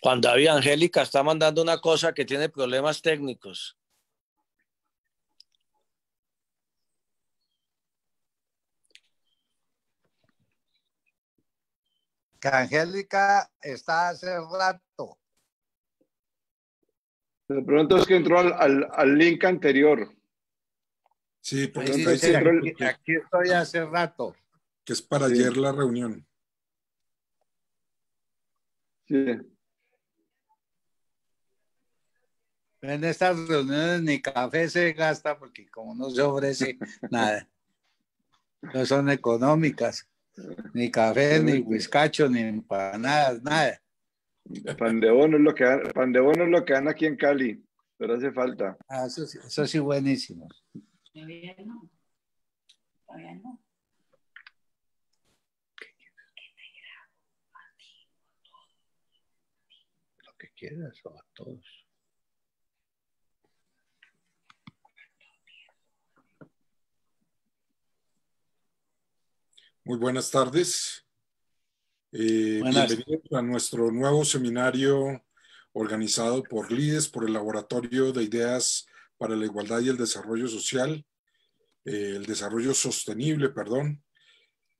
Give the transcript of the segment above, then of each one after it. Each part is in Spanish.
Juan David, Angélica está mandando una cosa que tiene problemas técnicos. Que Angélica está hace rato. De pronto es que entró al link anterior. Sí, porque Ahí dice, aquí estoy hace rato. Que es para ayer la reunión. Sí. En estas reuniones ni café se gasta porque como no se ofrece nada. No son económicas. Ni café, ni whiskacho, ni empanadas, nada. Pan de bono es lo que dan aquí en Cali, pero hace falta. Ah, eso sí, buenísimo. Todavía no. Todavía no. Lo que quieras o a todos. Muy buenas tardes. Bienvenidos a nuestro nuevo seminario organizado por LIDES, por el Laboratorio de Ideas para la Igualdad y el Desarrollo Social, el Desarrollo Sostenible, perdón.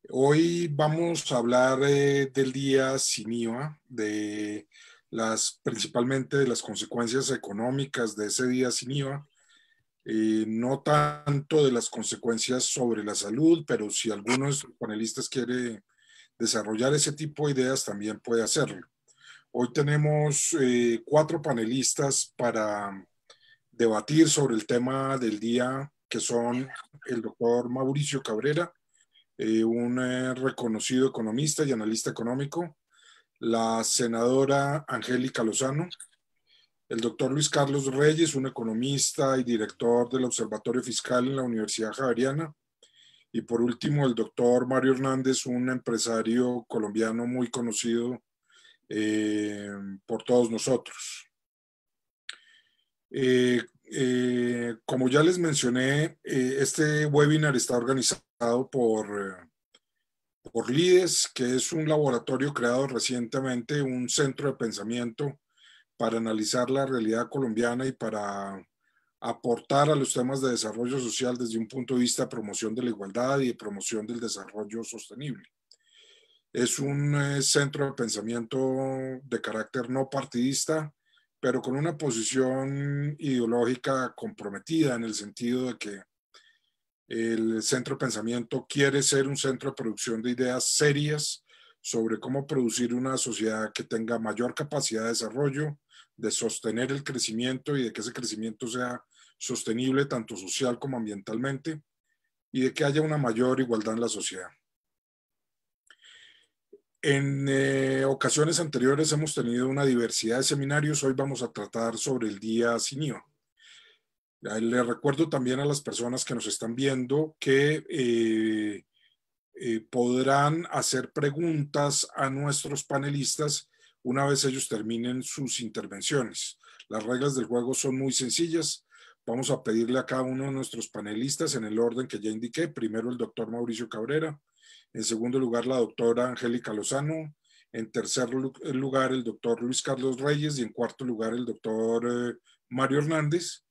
Hoy vamos a hablar del Día Sin IVA, principalmente de las consecuencias económicas de ese Día Sin IVA. No tanto de las consecuencias sobre la salud, pero si alguno de los panelistas quiere desarrollar ese tipo de ideas, también puede hacerlo. Hoy tenemos 4 panelistas para debatir sobre el tema del día, que son el doctor Mauricio Cabrera, un reconocido economista y analista económico, la senadora Angélica Lozano, el doctor Luis Carlos Reyes, un economista y director del Observatorio Fiscal en la Universidad Javeriana. Y por último, el doctor Mario Hernández, un empresario colombiano muy conocido por todos nosotros. Como ya les mencioné, este webinar está organizado por LIDES, que es un laboratorio creado recientemente, un centro de pensamiento para analizar la realidad colombiana y para aportar a los temas de desarrollo social desde un punto de vista de promoción de la igualdad y de promoción del desarrollo sostenible. Es un centro de pensamiento de carácter no partidista, pero con una posición ideológica comprometida en el sentido de que el centro de pensamiento quiere ser un centro de producción de ideas serias sobre cómo producir una sociedad que tenga mayor capacidad de desarrollo, de sostener el crecimiento y de que ese crecimiento sea sostenible tanto social como ambientalmente y de que haya una mayor igualdad en la sociedad. En ocasiones anteriores hemos tenido una diversidad de seminarios. Hoy vamos a tratar sobre el Día Sin IVA. Le recuerdo también a las personas que nos están viendo que podrán hacer preguntas a nuestros panelistas una vez ellos terminen sus intervenciones. Las reglas del juego son muy sencillas. Vamos a pedirle a cada uno de nuestros panelistas en el orden que ya indiqué. Primero el doctor Mauricio Cabrera, en segundo lugar la doctora Angélica Lozano, en tercer lugar el doctor Luis Carlos Reyes y en cuarto lugar el doctor Mario Hernández,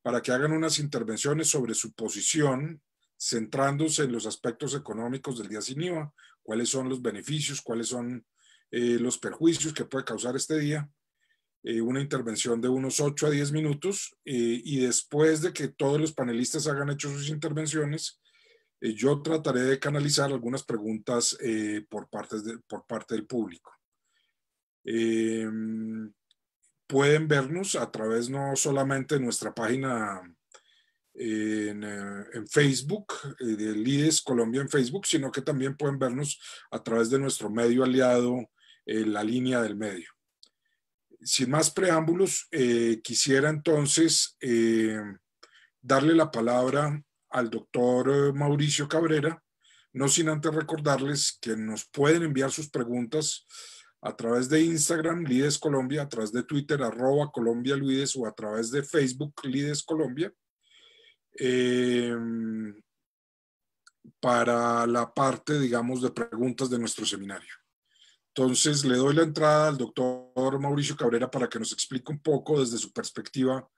para que hagan unas intervenciones sobre su posición, centrándose en los aspectos económicos del Día Sin IVA, cuáles son los beneficios, cuáles son los perjuicios que puede causar este día, una intervención de unos 8 a 10 minutos, y después de que todos los panelistas hayan hecho sus intervenciones, yo trataré de canalizar algunas preguntas por parte del público. Pueden vernos a través no solamente de nuestra página en Facebook, de LIDES Colombia en Facebook, sino que también pueden vernos a través de nuestro medio aliado, La Línea del Medio. Sin más preámbulos, quisiera entonces darle la palabra al doctor Mauricio Cabrera, no sin antes recordarles que nos pueden enviar sus preguntas a través de Instagram, Lides Colombia, a través de Twitter, @ColombiaLides, o a través de Facebook, Lides Colombia, para la parte, digamos, de preguntas de nuestro seminario. Entonces, le doy la entrada al doctor Mauricio Cabrera para que nos explique un poco desde su perspectiva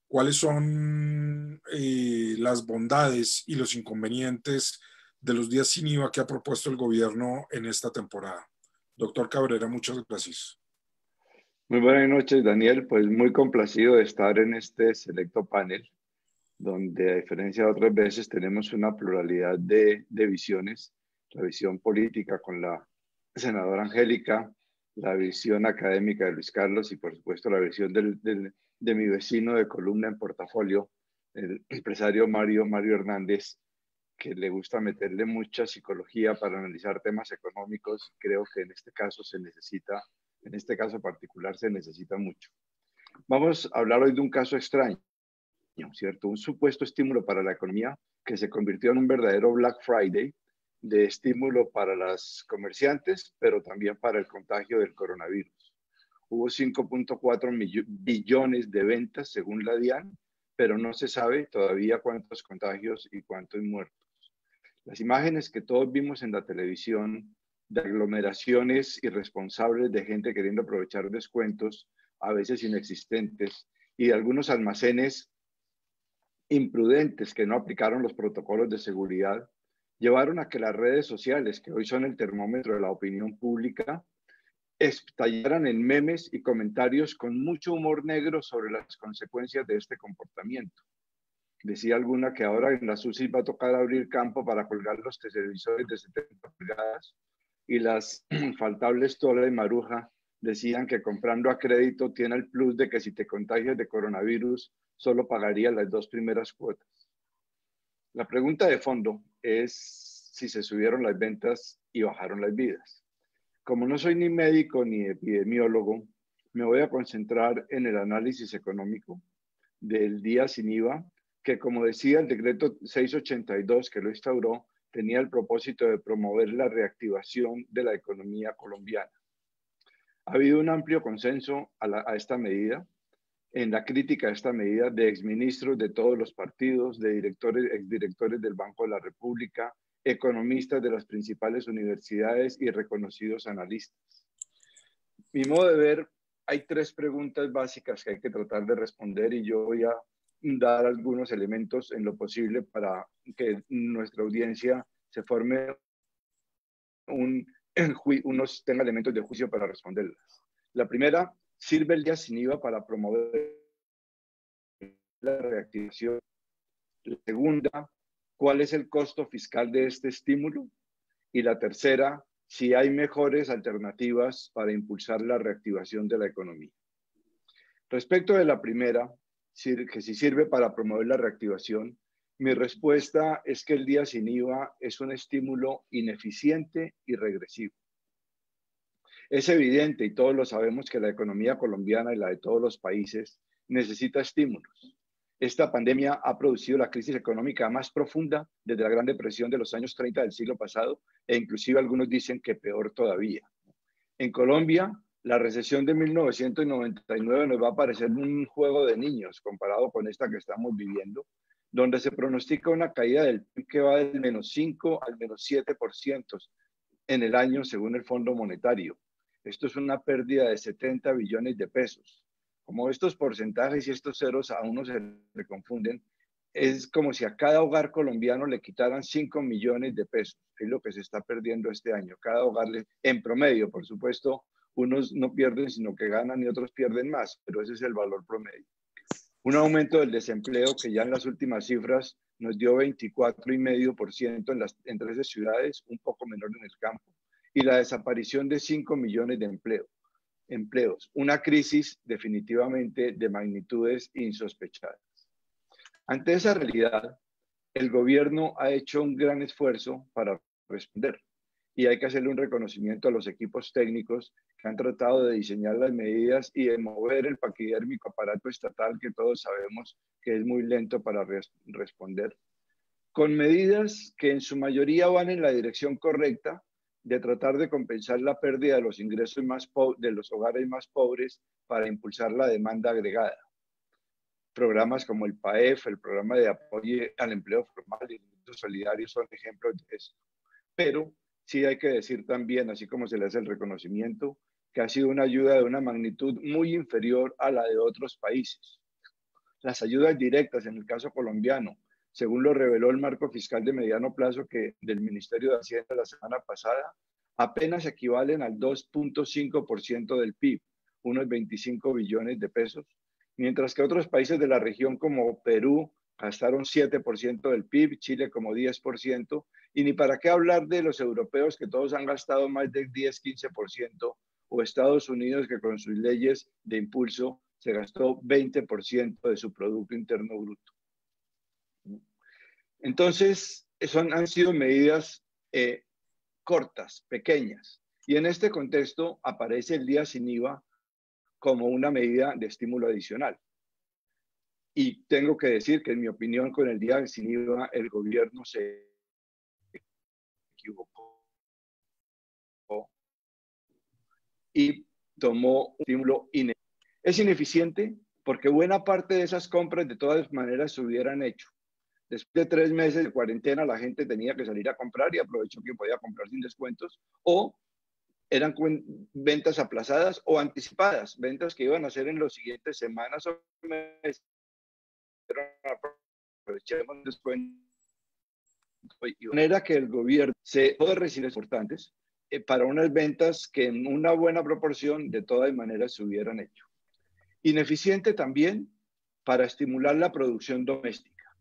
cuáles son las bondades y los inconvenientes de los días sin IVA que ha propuesto el gobierno en esta temporada. Doctor Cabrera, muchas gracias. Muy buenas noches, Daniel. Pues muy complacido de estar en este selecto panel, donde a diferencia de otras veces tenemos una pluralidad de visiones, la visión política con la senadora Angélica, la visión académica de Luis Carlos y por supuesto la visión de mi vecino de columna en portafolio, el empresario Mario Hernández, que le gusta meterle mucha psicología para analizar temas económicos. Creo que en este caso se necesita, en este caso particular se necesita mucho. Vamos a hablar hoy de un caso extraño, ¿cierto? Un supuesto estímulo para la economía que se convirtió en un verdadero Black Friday de estímulo para las comerciantes, pero también para el contagio del coronavirus. Hubo 5.4 billones de ventas según la DIAN, pero no se sabe todavía cuántos contagios y cuántos muertos. Las imágenes que todos vimos en la televisión de aglomeraciones irresponsables de gente queriendo aprovechar descuentos, a veces inexistentes, y de algunos almacenes imprudentes que no aplicaron los protocolos de seguridad, llevaron a que las redes sociales, que hoy son el termómetro de la opinión pública, estallaran en memes y comentarios con mucho humor negro sobre las consecuencias de este comportamiento. Decía alguna que ahora en las UCI va a tocar abrir campo para colgar los televisores de 70 pulgadas, y las infaltables Tola y Maruja decían que comprando a crédito tiene el plus de que si te contagias de coronavirus solo pagaría las 2 primeras cuotas. La pregunta de fondo es si se subieron las ventas y bajaron las vidas. Como no soy ni médico ni epidemiólogo, me voy a concentrar en el análisis económico del día sin IVA, que como decía el decreto 682 que lo instauró, tenía el propósito de promover la reactivación de la economía colombiana. Ha habido un amplio consenso a esta medida, en la crítica a esta medida de exministros de todos los partidos, de exdirectores del Banco de la República, economistas de las principales universidades y reconocidos analistas. Mi modo de ver, hay 3 preguntas básicas que hay que tratar de responder y yo voy a dar algunos elementos en lo posible para que nuestra audiencia se forme tenga elementos de juicio para responderlas. La primera, ¿sirve el día sin IVA para promover la reactivación? La segunda, ¿cuál es el costo fiscal de este estímulo? Y la tercera, si hay mejores alternativas para impulsar la reactivación de la economía. Respecto de la primera, que si sirve para promover la reactivación, mi respuesta es que el día sin IVA es un estímulo ineficiente y regresivo. Es evidente, y todos lo sabemos, que la economía colombiana y la de todos los países necesita estímulos. Esta pandemia ha producido la crisis económica más profunda desde la Gran Depresión de los años 30 del siglo pasado, e inclusive algunos dicen que peor todavía. En Colombia, la recesión de 1999 nos va a parecer un juego de niños comparado con esta que estamos viviendo, donde se pronostica una caída del PIB que va del -5 al -7% en el año según el Fondo Monetario. Esto es una pérdida de 70 billones de pesos. Como estos porcentajes y estos ceros a uno se le confunden, es como si a cada hogar colombiano le quitaran 5 millones de pesos. Es lo que se está perdiendo este año. Cada hogar, en promedio, por supuesto, unos no pierden, sino que ganan y otros pierden más, pero ese es el valor promedio. Un aumento del desempleo que ya en las últimas cifras nos dio 24,5% en 13 ciudades, un poco menor en el campo, y la desaparición de 5 millones de empleos. Una crisis definitivamente de magnitudes insospechadas. Ante esa realidad, el gobierno ha hecho un gran esfuerzo para responder y hay que hacerle un reconocimiento a los equipos técnicos que han tratado de diseñar las medidas y de mover el paquidérmico aparato estatal que todos sabemos que es muy lento para responder, con medidas que en su mayoría van en la dirección correcta de tratar de compensar la pérdida de los ingresos de los hogares más pobres para impulsar la demanda agregada. Programas como el PAEF, el programa de apoyo al empleo formal y el ingreso solidario son ejemplos de eso. Pero sí hay que decir también, así como se le hace el reconocimiento, que ha sido una ayuda de una magnitud muy inferior a la de otros países. Las ayudas directas en el caso colombiano, según lo reveló el marco fiscal de mediano plazo del Ministerio de Hacienda la semana pasada, apenas equivalen al 2.5% del PIB, unos 25 billones de pesos, mientras que otros países de la región como Perú gastaron 7% del PIB, Chile como 10%, y ni para qué hablar de los europeos que todos han gastado más del 10-15%, o Estados Unidos que con sus leyes de impulso se gastó 20% de su Producto Interno Bruto. Entonces, han sido medidas cortas, pequeñas, y en este contexto aparece el día sin IVA como una medida de estímulo adicional. Y tengo que decir que en mi opinión con el día sin IVA el gobierno se equivocó y tomó un estímulo ineficiente. Es ineficiente porque buena parte de esas compras de todas maneras se hubieran hecho. Después de 3 meses de cuarentena la gente tenía que salir a comprar y aprovechó que podía comprar sin descuentos, o eran ventas aplazadas o anticipadas, ventas que iban a hacer en las siguientes semanas o meses. Aprovechemos descuento. De manera que el gobierno se puede recibir importantes para unas ventas que en una buena proporción de todas maneras se hubieran hecho. Ineficiente también para estimular la producción doméstica,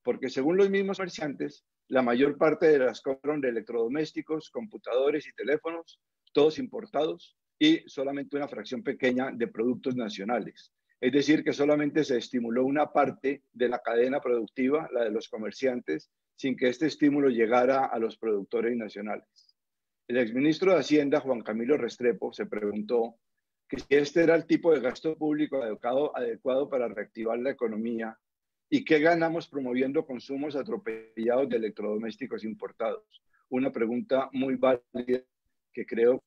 porque según los mismos comerciantes, la mayor parte de las compras de electrodomésticos, computadores y teléfonos, todos importados, y solamente una fracción pequeña de productos nacionales. Es decir, que solamente se estimuló una parte de la cadena productiva, la de los comerciantes, sin que este estímulo llegara a los productores nacionales. El exministro de Hacienda, Juan Camilo Restrepo, se preguntó que si este era el tipo de gasto público adecuado para reactivar la economía y qué ganamos promoviendo consumos atropellados de electrodomésticos importados. Una pregunta muy válida que creo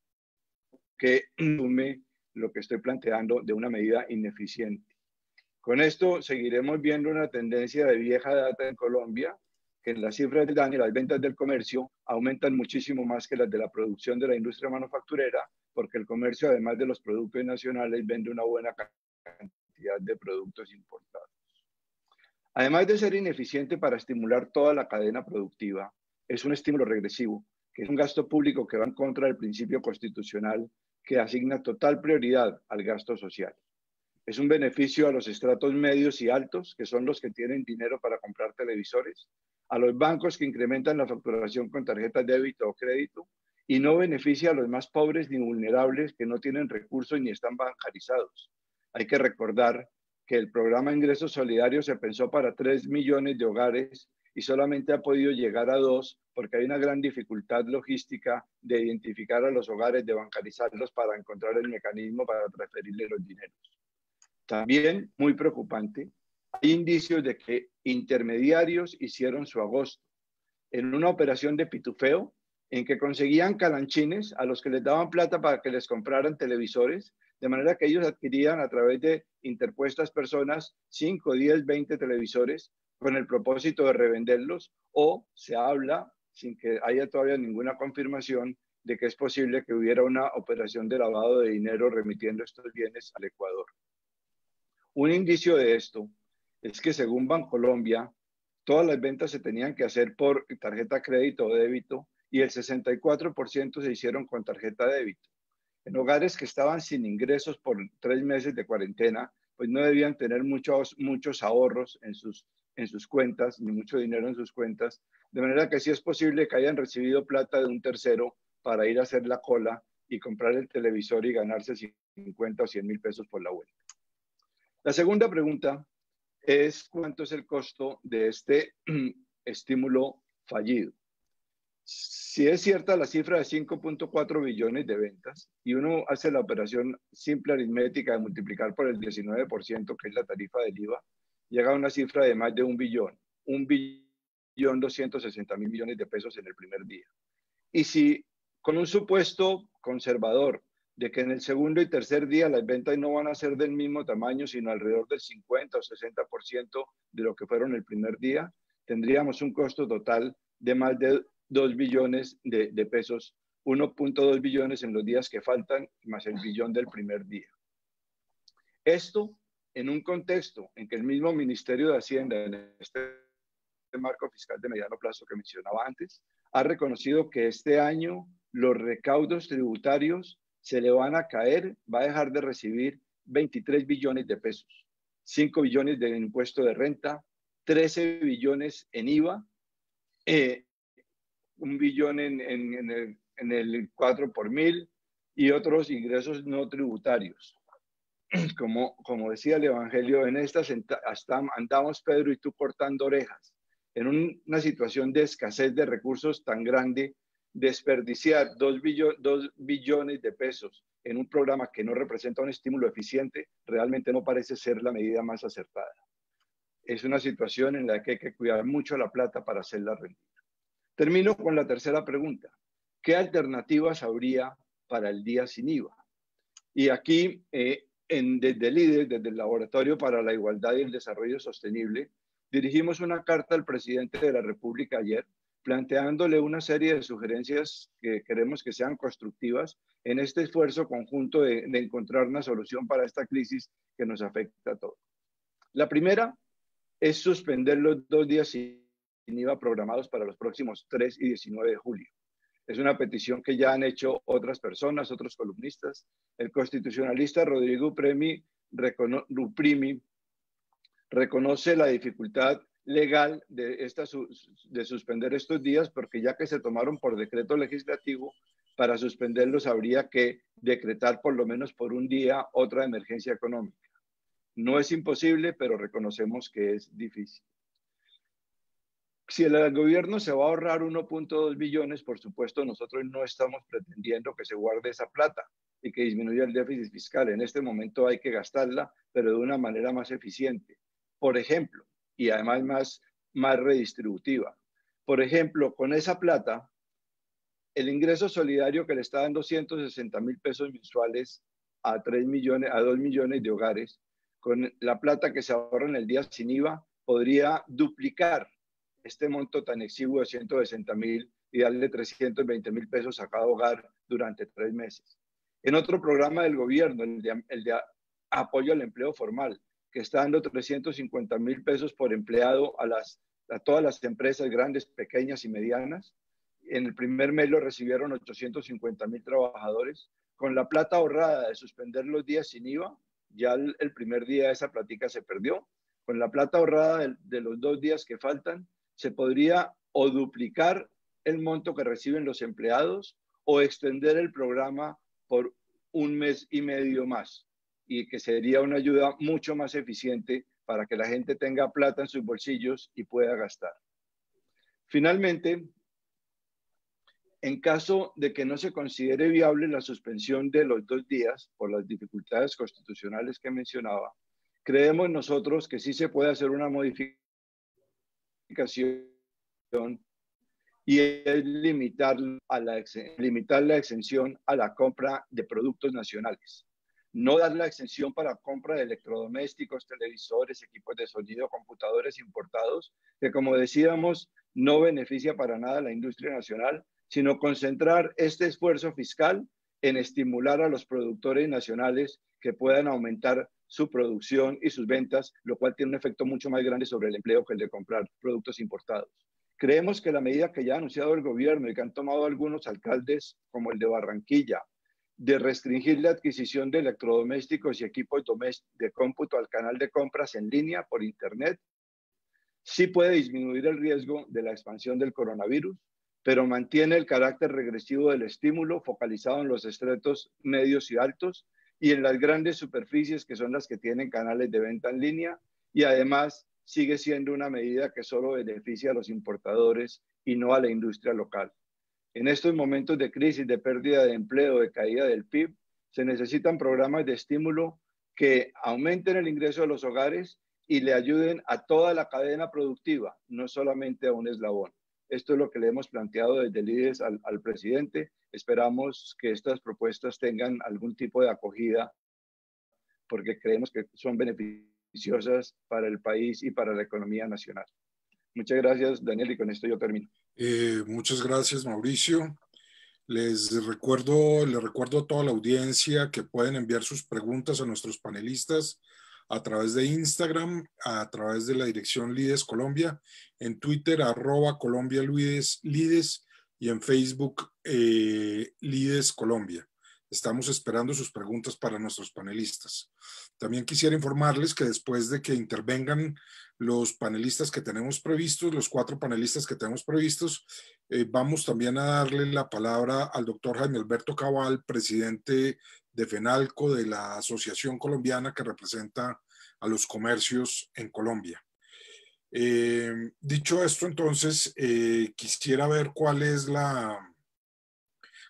que resume lo que estoy planteando de una medida ineficiente. Con esto seguiremos viendo una tendencia de vieja data en Colombia, que en las cifras del DANE las ventas del comercio aumentan muchísimo más que las de la producción de la industria manufacturera, porque el comercio, además de los productos nacionales, vende una buena cantidad de productos importados. Además de ser ineficiente para estimular toda la cadena productiva, es un estímulo regresivo, que es un gasto público que va en contra del principio constitucional que asigna total prioridad al gasto social. Es un beneficio a los estratos medios y altos, que son los que tienen dinero para comprar televisores, a los bancos que incrementan la facturación con tarjetas de débito o crédito, y no beneficia a los más pobres ni vulnerables que no tienen recursos ni están bancarizados. Hay que recordar que el programa de Ingresos Solidarios se pensó para 3 millones de hogares y solamente ha podido llegar a 2 porque hay una gran dificultad logística de identificar a los hogares, de bancarizarlos para encontrar el mecanismo para transferirle los dineros. También, muy preocupante, hay indicios de que intermediarios hicieron su agosto en una operación de pitufeo en que conseguían calanchines a los que les daban plata para que les compraran televisores, de manera que ellos adquirían a través de interpuestas personas 5, 10, 20 televisores con el propósito de revenderlos, o se habla, sin que haya todavía ninguna confirmación, de que es posible que hubiera una operación de lavado de dinero remitiendo estos bienes al Ecuador. Un indicio de esto es que según Bancolombia, todas las ventas se tenían que hacer por tarjeta crédito o débito y el 64% se hicieron con tarjeta débito. En hogares que estaban sin ingresos por 3 meses de cuarentena, pues no debían tener muchos ahorros en sus cuentas, ni mucho dinero en sus cuentas, de manera que sí es posible que hayan recibido plata de un tercero para ir a hacer la cola y comprar el televisor y ganarse 50 o 100 mil pesos por la vuelta. La segunda pregunta es cuánto es el costo de este estímulo fallido. Si es cierta la cifra de 5.4 billones de ventas y uno hace la operación simple aritmética de multiplicar por el 19%, que es la tarifa del IVA, llega a una cifra de más de 1.260.000 millones de pesos en el primer día. Y si con un supuesto conservador de que en el segundo y tercer día las ventas no van a ser del mismo tamaño, sino alrededor del 50 o 60% de lo que fueron el primer día, tendríamos un costo total de más de 2 billones de pesos, 1.2 billones en los días que faltan, más el billón del primer día. Esto en un contexto en que el mismo Ministerio de Hacienda, en este marco fiscal de mediano plazo que mencionaba antes, ha reconocido que este año los recaudos tributarios se le van a caer, va a dejar de recibir 23 billones de pesos, 5 billones de impuesto de renta, 13 billones en IVA, 1 billón en el 4 por mil y otros ingresos no tributarios. Como decía el Evangelio, en estas hasta andamos, Pedro y tú, cortando orejas. En una situación de escasez de recursos tan grande, desperdiciar 2 billones de pesos en un programa que no representa un estímulo eficiente realmente no parece ser la medida más acertada. Es una situación en la que hay que cuidar mucho la plata para hacerla rendir. Termino con la tercera pregunta. ¿Qué alternativas habría para el día sin IVA? Y aquí, desde el IDES, desde el Laboratorio para la Igualdad y el Desarrollo Sostenible, dirigimos una carta al presidente de la República ayer, planteándole una serie de sugerencias que queremos que sean constructivas en este esfuerzo conjunto de encontrar una solución para esta crisis que nos afecta a todos. La primera es suspender los 2 días sin IVA programados para los próximos 3 y 19 de julio. Es una petición que ya han hecho otras personas, otros columnistas. El constitucionalista Rodrigo Uprimi reconoce la dificultad legal de suspender estos días porque ya que se tomaron por decreto legislativo, para suspenderlos habría que decretar por lo menos por un día otra emergencia económica. No es imposible, pero reconocemos que es difícil. Si el gobierno se va a ahorrar 1.2 billones, por supuesto, nosotros no estamos pretendiendo que se guarde esa plata y que disminuya el déficit fiscal. En este momento hay que gastarla, pero de una manera más eficiente. Por ejemplo, y además más redistributiva. Por ejemplo, con esa plata, el ingreso solidario que le está dando 160,000 pesos mensuales a 2 millones de hogares, con la plata que se ahorra en el día sin IVA, podría duplicar este monto tan exiguo de 160,000 y darle 320,000 pesos a cada hogar durante 3 meses. En otro programa del gobierno, el de apoyo al empleo formal, que está dando 350,000 pesos por empleado a todas las empresas grandes, pequeñas y medianas. En el primer mes lo recibieron 850,000 trabajadores. Con la plata ahorrada de suspender los días sin IVA, ya el primer día esa platica se perdió. Con la plata ahorrada de los 2 días que faltan, se podría o duplicar el monto que reciben los empleados o extender el programa por 1 mes y medio más, y que sería una ayuda mucho más eficiente para que la gente tenga plata en sus bolsillos y pueda gastar. Finalmente, en caso de que no se considere viable la suspensión de los 2 días por las dificultades constitucionales que mencionaba, creemos nosotros que sí se puede hacer una modificación y es limitar la exención a la compra de productos nacionales. No dar la exención para compra de electrodomésticos, televisores, equipos de sonido, computadores importados, que como decíamos, no beneficia para nada a la industria nacional, sino concentrar este esfuerzo fiscal en estimular a los productores nacionales que puedan aumentar su producción y sus ventas, lo cual tiene un efecto mucho más grande sobre el empleo que el de comprar productos importados. Creemos que la medida que ya ha anunciado el gobierno y que han tomado algunos alcaldes, como el de Barranquilla, de restringir la adquisición de electrodomésticos y equipos de cómputo al canal de compras en línea por Internet, sí puede disminuir el riesgo de la expansión del coronavirus, pero mantiene el carácter regresivo del estímulo focalizado en los estratos medios y altos y en las grandes superficies que son las que tienen canales de venta en línea, y además sigue siendo una medida que solo beneficia a los importadores y no a la industria local. En estos momentos de crisis, de pérdida de empleo, de caída del PIB, se necesitan programas de estímulo que aumenten el ingreso de los hogares y le ayuden a toda la cadena productiva, no solamente a un eslabón. Esto es lo que le hemos planteado desde el IDES al presidente. Esperamos que estas propuestas tengan algún tipo de acogida porque creemos que son beneficiosas para el país y para la economía nacional. Muchas gracias, Daniel, y con esto yo termino. Muchas gracias, Mauricio. Le recuerdo a toda la audiencia que pueden enviar sus preguntas a nuestros panelistas a través de Instagram, a través de la dirección Lides Colombia, en Twitter @ColombiaLides y en Facebook Lides Colombia. Estamos esperando sus preguntas para nuestros panelistas. También quisiera informarles que después de que intervengan los panelistas que tenemos previstos, los 4 panelistas que tenemos previstos, vamos también a darle la palabra al doctor Jaime Alberto Cabal, presidente de FENALCO, de la Asociación Colombiana que representa a los comercios en Colombia. Dicho esto, entonces, quisiera ver cuál es la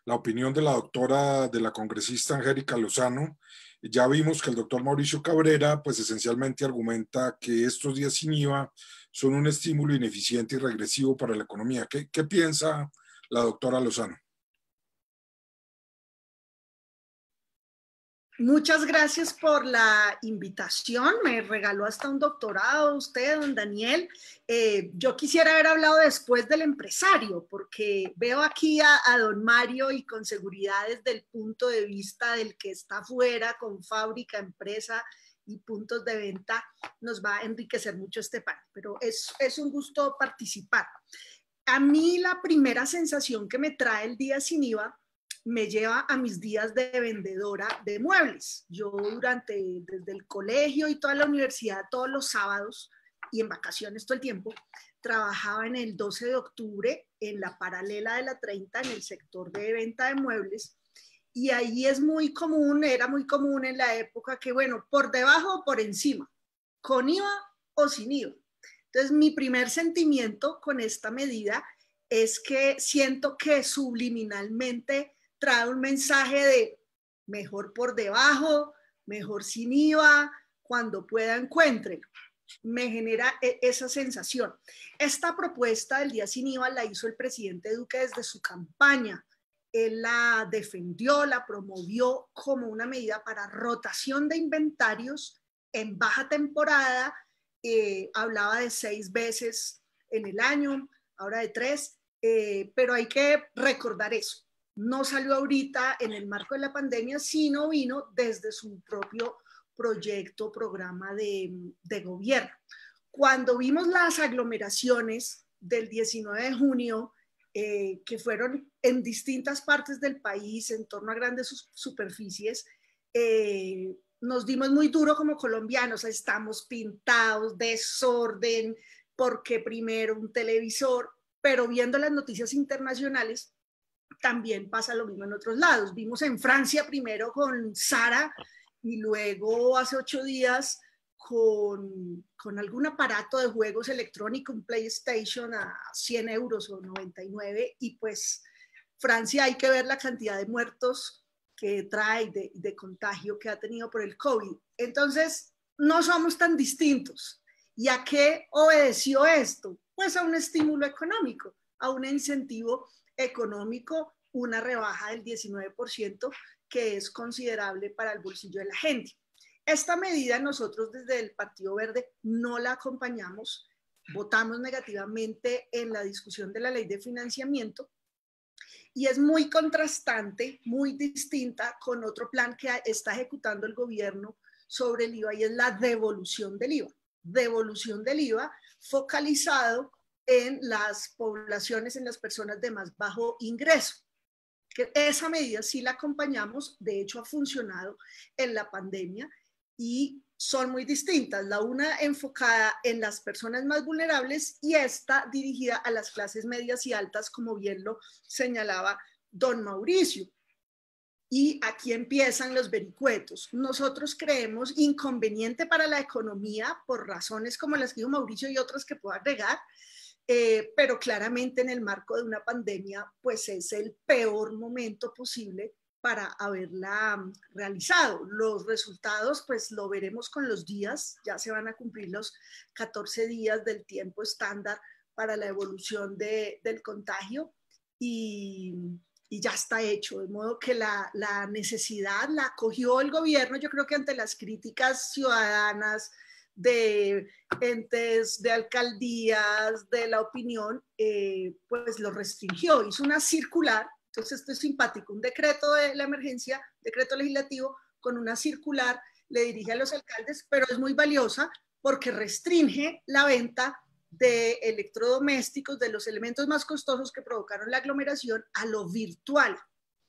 opinión de la doctora, de la congresista Angélica Lozano. Ya vimos que el doctor Mauricio Cabrera, pues esencialmente argumenta que estos días sin IVA son un estímulo ineficiente y regresivo para la economía. ¿Qué piensa la doctora Lozano? Muchas gracias por la invitación. Me regaló hasta un doctorado usted, don Daniel. Yo quisiera haber hablado después del empresario, porque veo aquí a don Mario y con seguridad desde el punto de vista del que está afuera con fábrica, empresa y puntos de venta, nos va a enriquecer mucho este panel, pero es un gusto participar. A mí la primera sensación que me trae el día sin IVA me lleva a mis días de vendedora de muebles. Yo desde el colegio y toda la universidad, todos los sábados y en vacaciones todo el tiempo, trabajaba en el 12 de octubre en la paralela de la 30 en el sector de venta de muebles, y ahí era muy común en la época que, bueno, por debajo o por encima, con IVA o sin IVA. Entonces mi primer sentimiento con esta medida es que siento que subliminalmente trae un mensaje de mejor por debajo, mejor sin IVA, cuando pueda encuéntrelo. Me genera esa sensación. Esta propuesta del día sin IVA la hizo el presidente Duque desde su campaña. Él la defendió, la promovió como una medida para rotación de inventarios en baja temporada. Hablaba de 6 veces en el año, ahora de 3, pero hay que recordar eso. No salió ahorita en el marco de la pandemia, sino vino desde su propio programa de gobierno. Cuando vimos las aglomeraciones del 19 de junio, que fueron en distintas partes del país, en torno a grandes superficies, nos dimos muy duro como colombianos. Estamos pintados, desorden, porque primero un televisor, pero viendo las noticias internacionales, también pasa lo mismo en otros lados. Vimos en Francia primero con Zara y luego hace 8 días con algún aparato de juegos electrónicos, un PlayStation a 100 euros o 99, y pues Francia hay que ver la cantidad de muertos que trae, de contagio que ha tenido por el COVID. Entonces, no somos tan distintos. ¿Y a qué obedeció esto? Pues a un estímulo económico, a un incentivo económico, una rebaja del 19% que es considerable para el bolsillo de la gente. Esta medida nosotros desde el Partido Verde no la acompañamos, votamos negativamente en la discusión de la ley de financiamiento, y es muy contrastante, muy distinta con otro plan que está ejecutando el gobierno sobre el IVA, y es la devolución del IVA. Devolución del IVA focalizado en las poblaciones, en las personas de más bajo ingreso. Que esa medida sí la acompañamos, de hecho ha funcionado en la pandemia, y son muy distintas. La una enfocada en las personas más vulnerables y esta dirigida a las clases medias y altas, como bien lo señalaba don Mauricio. Y aquí empiezan los vericuetos. Nosotros creemos inconveniente para la economía por razones como las que dijo Mauricio y otras que puedo agregar, pero claramente en el marco de una pandemia, pues es el peor momento posible para haberla realizado. Los resultados, pues lo veremos con los días, ya se van a cumplir los 14 días del tiempo estándar para la evolución del contagio, y ya está hecho, de modo que la necesidad la acogió el gobierno, yo creo que ante las críticas ciudadanas de entes, de alcaldías, de la opinión, pues lo restringió, hizo una circular. Entonces esto es simpático, un decreto de la emergencia, decreto legislativo con una circular, le dirige a los alcaldes, pero es muy valiosa porque restringe la venta de electrodomésticos, de los elementos más costosos que provocaron la aglomeración, a lo virtual.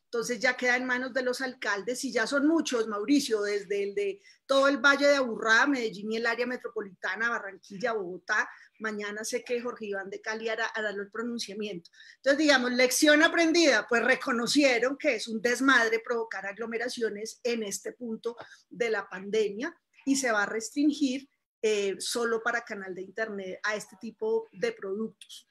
Entonces ya queda en manos de los alcaldes, y ya son muchos, Mauricio, desde el de todo el Valle de Aburrá, Medellín y el área metropolitana, Barranquilla, Bogotá. Mañana sé que Jorge Iván de Cali hará el pronunciamiento. Entonces, digamos, lección aprendida, pues reconocieron que es un desmadre provocar aglomeraciones en este punto de la pandemia, y se va a restringir solo para canal de internet a este tipo de productos.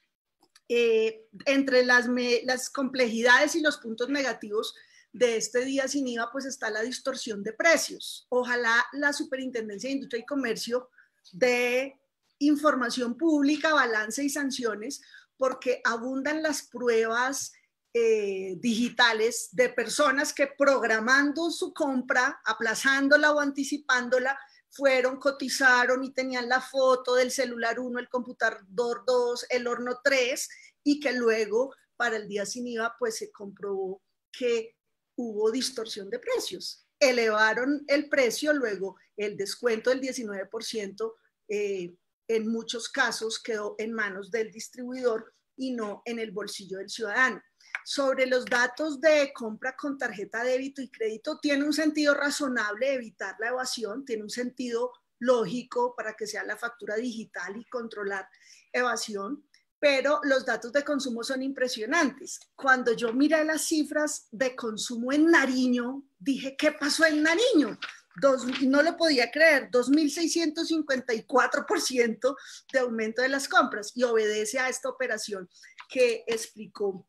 Entre las complejidades y los puntos negativos de este día sin IVA, pues está la distorsión de precios. Ojalá la Superintendencia de Industria y Comercio dé información pública, balance y sanciones, porque abundan las pruebas digitales de personas que, programando su compra, aplazándola o anticipándola, fueron, cotizaron y tenían la foto del celular 1, el computador 2, el horno 3, y que luego para el día sin IVA pues se comprobó que hubo distorsión de precios. Elevaron el precio, luego el descuento del 19% en muchos casos quedó en manos del distribuidor y no en el bolsillo del ciudadano. Sobre los datos de compra con tarjeta de débito y crédito, tiene un sentido razonable evitar la evasión, tiene un sentido lógico para que sea la factura digital y controlar evasión, pero los datos de consumo son impresionantes. Cuando yo miré las cifras de consumo en Nariño, dije, ¿qué pasó en Nariño? No lo podía creer, 2.654% de aumento de las compras, y obedece a esta operación que explicó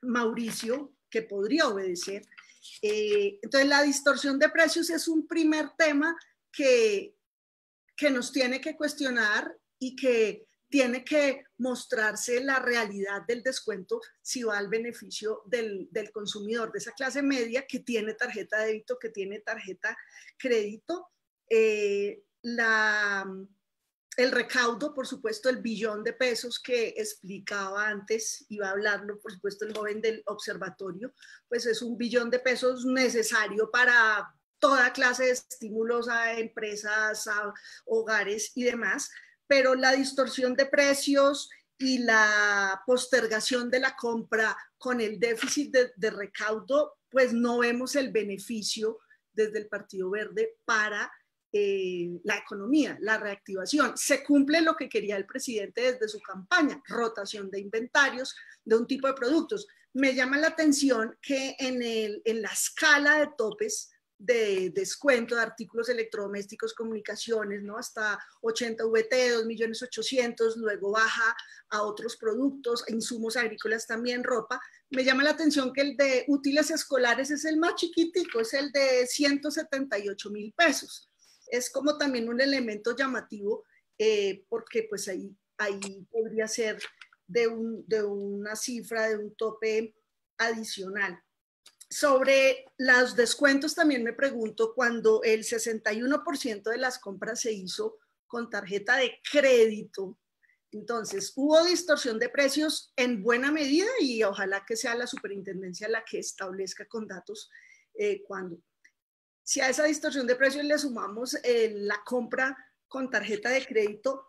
Mauricio, que podría obedecer. Entonces, la distorsión de precios es un primer tema que nos tiene que cuestionar y que tiene que mostrarse la realidad del descuento si va al beneficio del consumidor, de esa clase media que tiene tarjeta de débito, que tiene tarjeta crédito. El recaudo, por supuesto, el billón de pesos que explicaba antes, iba a hablarlo, por supuesto, el joven del observatorio, pues es un billón de pesos necesario para toda clase de estímulos a empresas, a hogares y demás, pero la distorsión de precios y la postergación de la compra con el déficit de recaudo, pues no vemos el beneficio desde el Partido Verde para la economía, la reactivación. Se cumple lo que quería el presidente desde su campaña, rotación de inventarios de un tipo de productos. Me llama la atención que en la escala de topes de descuento de artículos electrodomésticos, comunicaciones, ¿no? Hasta 80 VT, 2.800.000, luego baja a otros productos, insumos agrícolas también, ropa. Me llama la atención que el de útiles escolares es el más chiquitico, es el de 178.000 pesos. Es como también un elemento llamativo, porque pues ahí podría ser de una cifra, de un tope adicional. Sobre los descuentos también me pregunto, cuando el 61% de las compras se hizo con tarjeta de crédito, entonces hubo distorsión de precios en buena medida, y ojalá que sea la superintendencia la que establezca con datos cuándo. Si a esa distorsión de precios le sumamos la compra con tarjeta de crédito,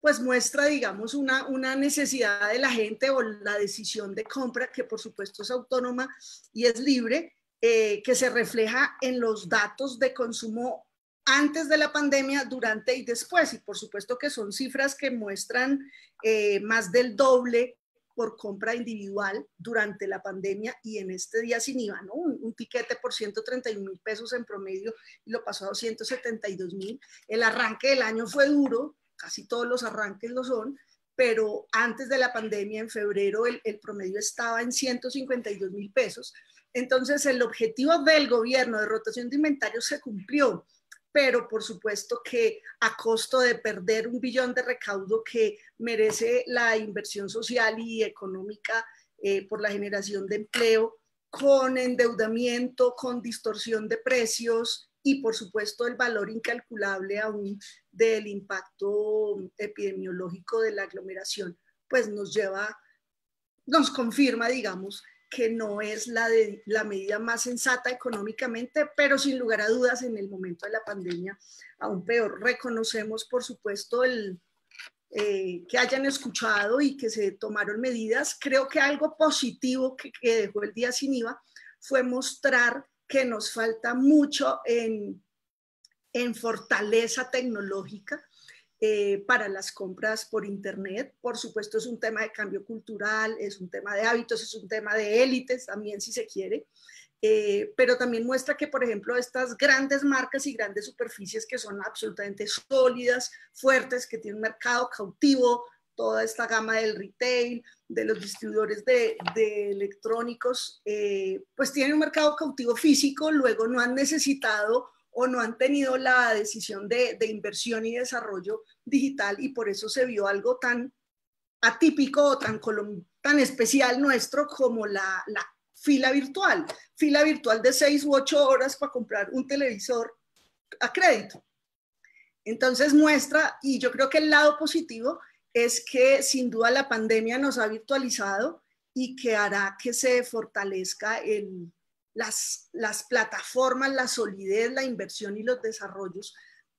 pues muestra, digamos, una necesidad de la gente, o la decisión de compra, que por supuesto es autónoma y es libre, que se refleja en los datos de consumo antes de la pandemia, durante y después. Y por supuesto que son cifras que muestran más del doble por compra individual durante la pandemia y en este día sin IVA, ¿no? Un tiquete por 131.000 pesos en promedio y lo pasó a 272.000. El arranque del año fue duro, casi todos los arranques lo son, pero antes de la pandemia, en febrero, el promedio estaba en 152.000 pesos. Entonces, el objetivo del gobierno de rotación de inventarios se cumplió, pero por supuesto que a costo de perder un billón de recaudo que merece la inversión social y económica por la generación de empleo, con endeudamiento, con distorsión de precios y por supuesto el valor incalculable aún del impacto epidemiológico de la aglomeración, pues nos confirma, digamos, que no es la medida más sensata económicamente, pero sin lugar a dudas en el momento de la pandemia aún peor. Reconocemos, por supuesto, que hayan escuchado y que se tomaron medidas. Creo que algo positivo que dejó el día sin IVA fue mostrar que nos falta mucho en fortaleza tecnológica para las compras por Internet. Por supuesto, es un tema de cambio cultural, es un tema de hábitos, es un tema de élites también, si se quiere. Pero también muestra que, por ejemplo, estas grandes marcas y grandes superficies que son absolutamente sólidas, fuertes, que tienen un mercado cautivo, toda esta gama del retail, de los distribuidores de electrónicos, pues tienen un mercado cautivo físico, luego no han necesitado o no han tenido la decisión de inversión y desarrollo digital, y por eso se vio algo tan atípico o tan especial nuestro como la fila virtual de 6 u 8 horas para comprar un televisor a crédito. Entonces muestra, y yo creo que el lado positivo es que sin duda la pandemia nos ha virtualizado y que hará que se fortalezca las plataformas, la solidez, la inversión y los desarrollos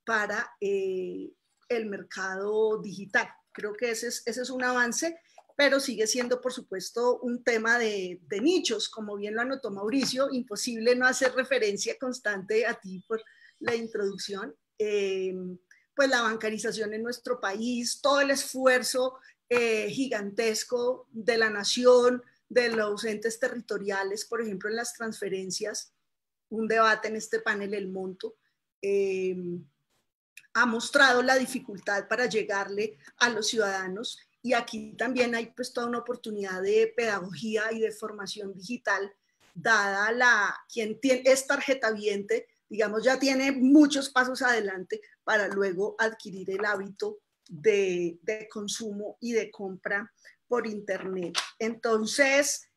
para el mercado digital. Creo que ese es un avance, pero sigue siendo, por supuesto, un tema de nichos, como bien lo anotó Mauricio. Imposible no hacer referencia constante a ti por la introducción. Pues la bancarización en nuestro país, todo el esfuerzo gigantesco de la nación, de los entes territoriales, por ejemplo, en las transferencias, un debate en este panel, el monto, ha mostrado la dificultad para llegarle a los ciudadanos, y aquí también hay pues toda una oportunidad de pedagogía y de formación digital, dada quien es tarjetaviente, digamos, ya tiene muchos pasos adelante para luego adquirir el hábito de consumo y de compra por Internet. Entonces,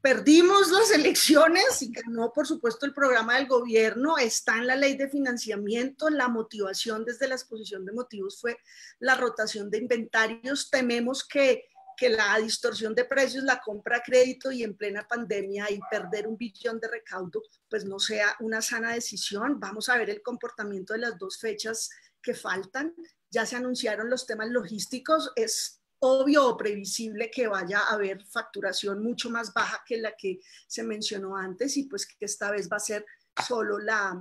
perdimos las elecciones y ganó, por supuesto, el programa del gobierno, está en la ley de financiamiento, la motivación desde la exposición de motivos fue la rotación de inventarios. Tememos que la distorsión de precios, la compra a crédito y en plena pandemia y perder 1 billón de recaudo, pues no sea una sana decisión. Vamos a ver el comportamiento de las 2 fechas que faltan. Ya se anunciaron los temas logísticos, es obvio o previsible que vaya a haber facturación mucho más baja que la que se mencionó antes, y pues que esta vez va a ser solo la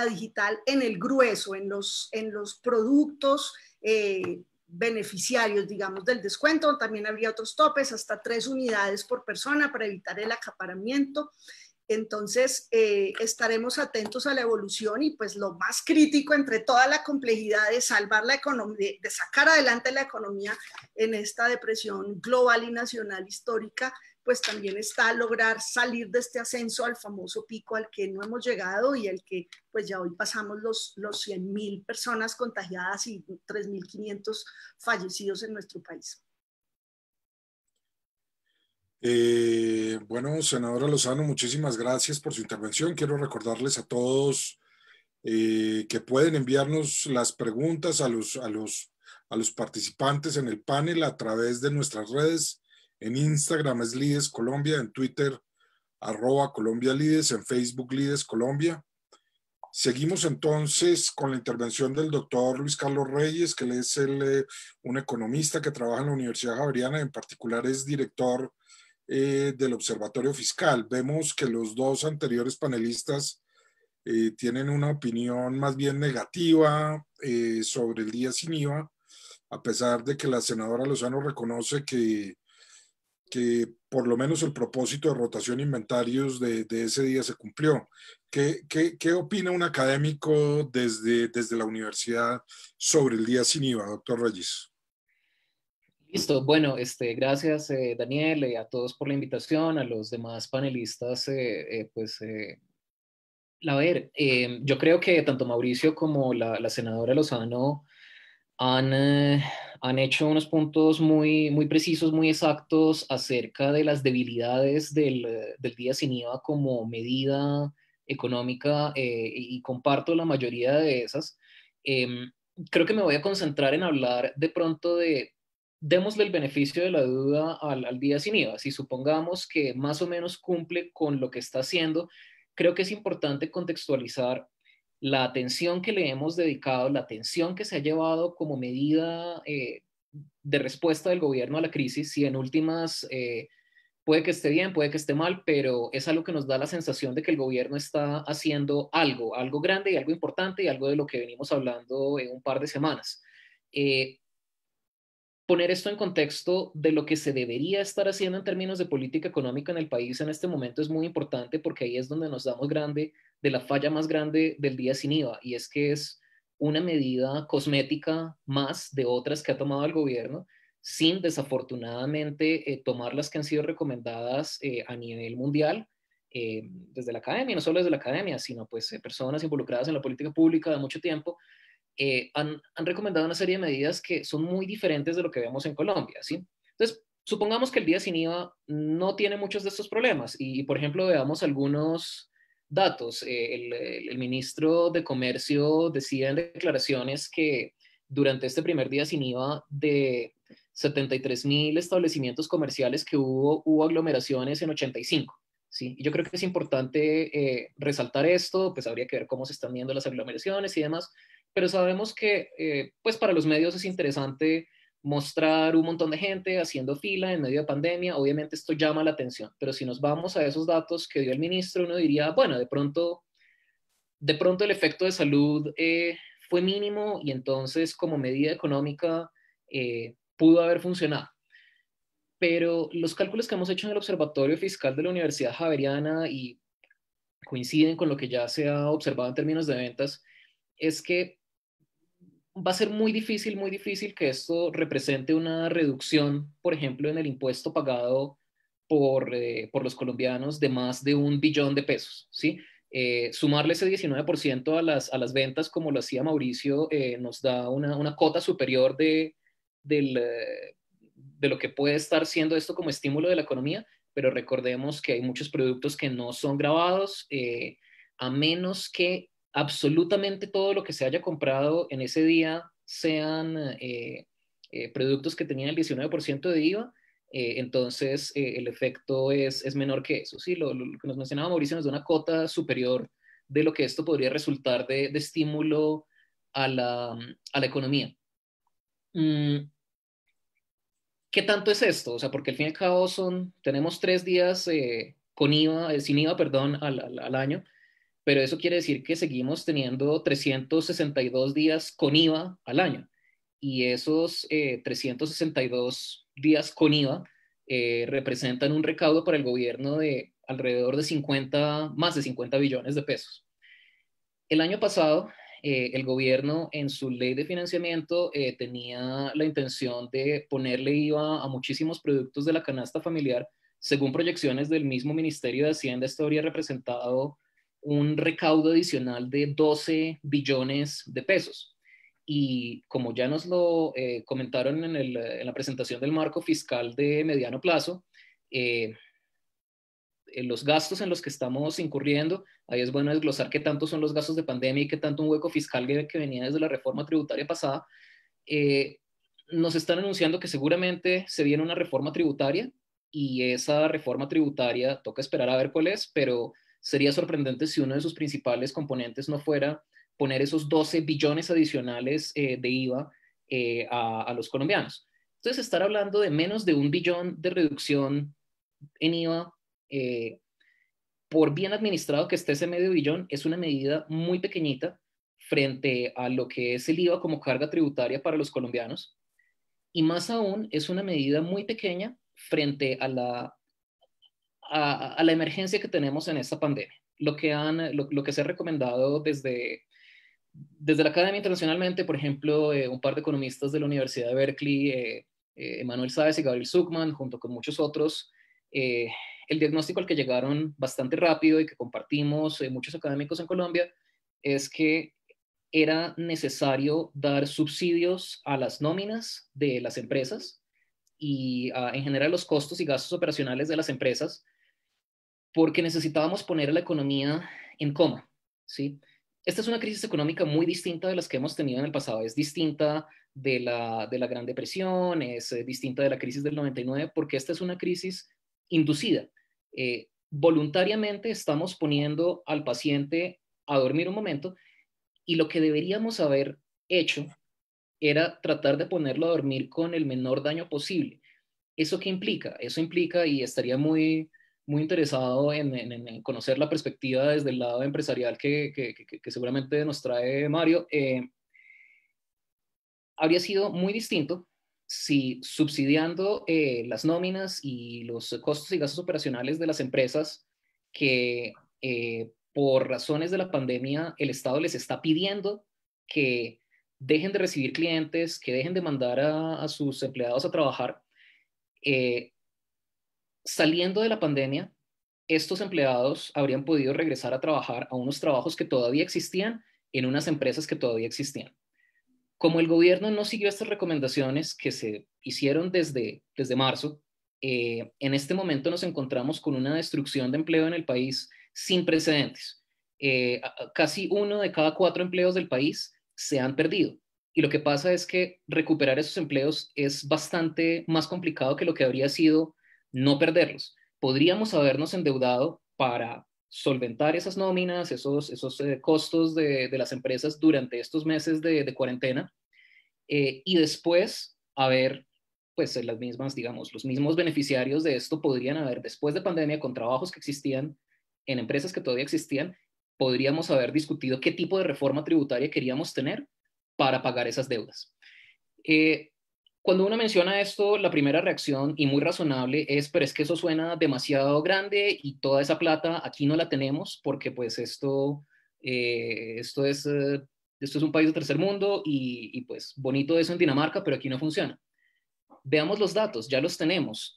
digital en el grueso, en los productos beneficiarios, digamos, del descuento. También habría otros topes, hasta 3 unidades por persona para evitar el acaparamiento. Entonces, estaremos atentos a la evolución, y pues lo más crítico entre toda la complejidad de salvar la economía, de sacar adelante la economía en esta depresión global y nacional histórica, pues también está lograr salir de este ascenso al famoso pico al que no hemos llegado y el que pues ya hoy pasamos los 100.000 personas contagiadas y 3.500 fallecidos en nuestro país. Bueno, senadora Lozano, muchísimas gracias por su intervención. Quiero recordarles a todos que pueden enviarnos las preguntas a los participantes en el panel a través de nuestras redes. En Instagram es Lides Colombia, en Twitter @ColombiaLides, en Facebook Lides Colombia. Seguimos entonces con la intervención del doctor Luis Carlos Reyes, que él es un economista que trabaja en la Universidad Javeriana, en particular es director del Observatorio Fiscal. Vemos que los 2 anteriores panelistas tienen una opinión más bien negativa sobre el día sin IVA, a pesar de que la senadora Lozano reconoce que por lo menos el propósito de rotación de inventarios de ese día se cumplió. ¿Qué opina un académico desde la universidad sobre el día sin IVA, doctor Reyes? Listo, bueno, gracias Daniel, a todos por la invitación, a los demás panelistas, yo creo que tanto Mauricio como la senadora Lozano han hecho unos puntos muy, muy precisos, muy exactos acerca de las debilidades del día sin IVA como medida económica y comparto la mayoría de esas. Creo que me voy a concentrar en hablar de pronto de, démosle el beneficio de la duda al día sin IVA. Si supongamos que más o menos cumple con lo que está haciendo, creo que es importante contextualizar la atención que le hemos dedicado, la atención que se ha llevado como medida de respuesta del gobierno a la crisis, y en últimas puede que esté bien, puede que esté mal, pero es algo que nos da la sensación de que el gobierno está haciendo algo, algo grande y algo importante y algo de lo que venimos hablando en un par de semanas. Poner esto en contexto de lo que se debería estar haciendo en términos de política económica en el país en este momento es muy importante, porque ahí es donde nos damos grande de la falla más grande del día sin IVA, y es que es una medida cosmética más de otras que ha tomado el gobierno, sin desafortunadamente tomar las que han sido recomendadas a nivel mundial, desde la academia, no solo desde la academia, sino pues personas involucradas en la política pública de mucho tiempo, han recomendado una serie de medidas que son muy diferentes de lo que vemos en Colombia, ¿sí? Entonces, supongamos que el día sin IVA no tiene muchos de estos problemas y, por ejemplo, veamos algunos datos. El ministro de Comercio decía en declaraciones que durante este primer día sin IVA de 73.000 establecimientos comerciales que hubo aglomeraciones en 85. ¿Sí? Y yo creo que es importante resaltar esto, pues habría que ver cómo se están viendo las aglomeraciones y demás, pero sabemos que pues para los medios es interesante mostrar un montón de gente haciendo fila en medio de pandemia. Obviamente esto llama la atención, pero si nos vamos a esos datos que dio el ministro, uno diría, bueno, de pronto el efecto de salud fue mínimo y entonces como medida económica pudo haber funcionado. Pero los cálculos que hemos hecho en el Observatorio Fiscal de la Universidad Javeriana y coinciden con lo que ya se ha observado en términos de ventas, es que va a ser muy difícil que esto represente una reducción, por ejemplo, en el impuesto pagado por los colombianos de más de 1 billón de pesos, ¿sí? Sumarle ese 19% a las ventas, como lo hacía Mauricio, nos da una cota superior de lo que puede estar siendo esto como estímulo de la economía, pero recordemos que hay muchos productos que no son gravados, a menos que absolutamente todo lo que se haya comprado en ese día sean productos que tenían el 19% de IVA, entonces el efecto es menor que eso. ¿Sí? Lo que nos mencionaba Mauricio nos da una cota superior de lo que esto podría resultar de estímulo a la economía. ¿Qué tanto es esto? O sea, porque al fin y al cabo tenemos 3 días con IVA, sin IVA, perdón, al año, pero eso quiere decir que seguimos teniendo 362 días con IVA al año. Y esos 362 días con IVA representan un recaudo para el gobierno de alrededor de más de 50 billones de pesos. El año pasado, el gobierno en su ley de financiamiento tenía la intención de ponerle IVA a muchísimos productos de la canasta familiar. Según proyecciones del mismo Ministerio de Hacienda, esto habría representado un recaudo adicional de 12 billones de pesos. Y como ya nos lo comentaron en la presentación del marco fiscal de mediano plazo, en los gastos en los que estamos incurriendo, ahí es bueno desglosar qué tanto son los gastos de pandemia y qué tanto un hueco fiscal que venía desde la reforma tributaria pasada. Nos están anunciando que seguramente se viene una reforma tributaria, y esa reforma tributaria toca esperar a ver cuál es, pero sería sorprendente si uno de sus principales componentes no fuera poner esos 12 billones adicionales de IVA a los colombianos. Entonces, estar hablando de menos de 1 billón de reducción en IVA, por bien administrado que esté ese medio billón, es una medida muy pequeñita frente a lo que es el IVA como carga tributaria para los colombianos, y más aún es una medida muy pequeña frente a la emergencia que tenemos en esta pandemia. Lo que se ha recomendado desde la academia internacionalmente, por ejemplo, un par de economistas de la Universidad de Berkeley, Emanuel Sáez y Gabriel Zuckman, junto con muchos otros, el diagnóstico al que llegaron bastante rápido y que compartimos muchos académicos en Colombia es que era necesario dar subsidios a las nóminas de las empresas y en general los costos y gastos operacionales de las empresas porque necesitábamos poner a la economía en coma, ¿sí? Esta es una crisis económica muy distinta de las que hemos tenido en el pasado. Es distinta de la Gran Depresión, es distinta de la crisis del 99, porque esta es una crisis inducida. Voluntariamente estamos poniendo al paciente a dormir un momento y lo que deberíamos haber hecho era tratar de ponerlo a dormir con el menor daño posible. ¿Eso qué implica? Eso implica, y estaría muy interesado en conocer la perspectiva desde el lado empresarial que seguramente nos trae Mario, habría sido muy distinto si subsidiando las nóminas y los costos y gastos operacionales de las empresas que por razones de la pandemia el Estado les está pidiendo que dejen de recibir clientes, que dejen de mandar a sus empleados a trabajar, saliendo de la pandemia, estos empleados habrían podido regresar a trabajar a unos trabajos que todavía existían en unas empresas que todavía existían. Como el gobierno no siguió estas recomendaciones que se hicieron desde marzo, en este momento nos encontramos con una destrucción de empleo en el país sin precedentes. Casi 1 de cada 4 empleos del país se han perdido. Y lo que pasa es que recuperar esos empleos es bastante más complicado que lo que habría sido no perderlos. Podríamos habernos endeudado para solventar esas nóminas, esos costos de las empresas durante estos meses de cuarentena, y después haber, pues las mismas, digamos, los mismos beneficiarios de esto podrían haber, después de pandemia, con trabajos que existían en empresas que todavía existían, podríamos haber discutido qué tipo de reforma tributaria queríamos tener para pagar esas deudas. Cuando uno menciona esto, la primera reacción, y muy razonable, es, pero es que eso suena demasiado grande y toda esa plata aquí no la tenemos porque pues esto es un país de tercer mundo y pues bonito eso en Dinamarca, pero aquí no funciona. Veamos los datos, ya los tenemos.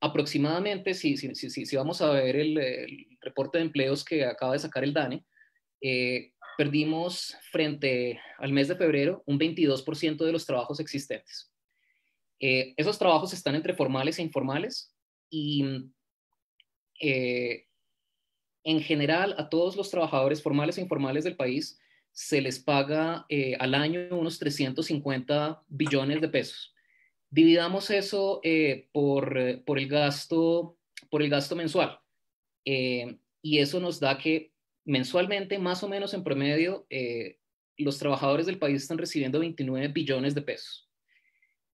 Aproximadamente, si vamos a ver el reporte de empleos que acaba de sacar el DANE, perdimos frente al mes de febrero un 22% de los trabajos existentes. Esos trabajos están entre formales e informales y en general a todos los trabajadores formales e informales del país se les paga al año unos 350 billones de pesos. Dividamos eso por el gasto mensual y eso nos da que mensualmente, más o menos en promedio, los trabajadores del país están recibiendo 29 billones de pesos.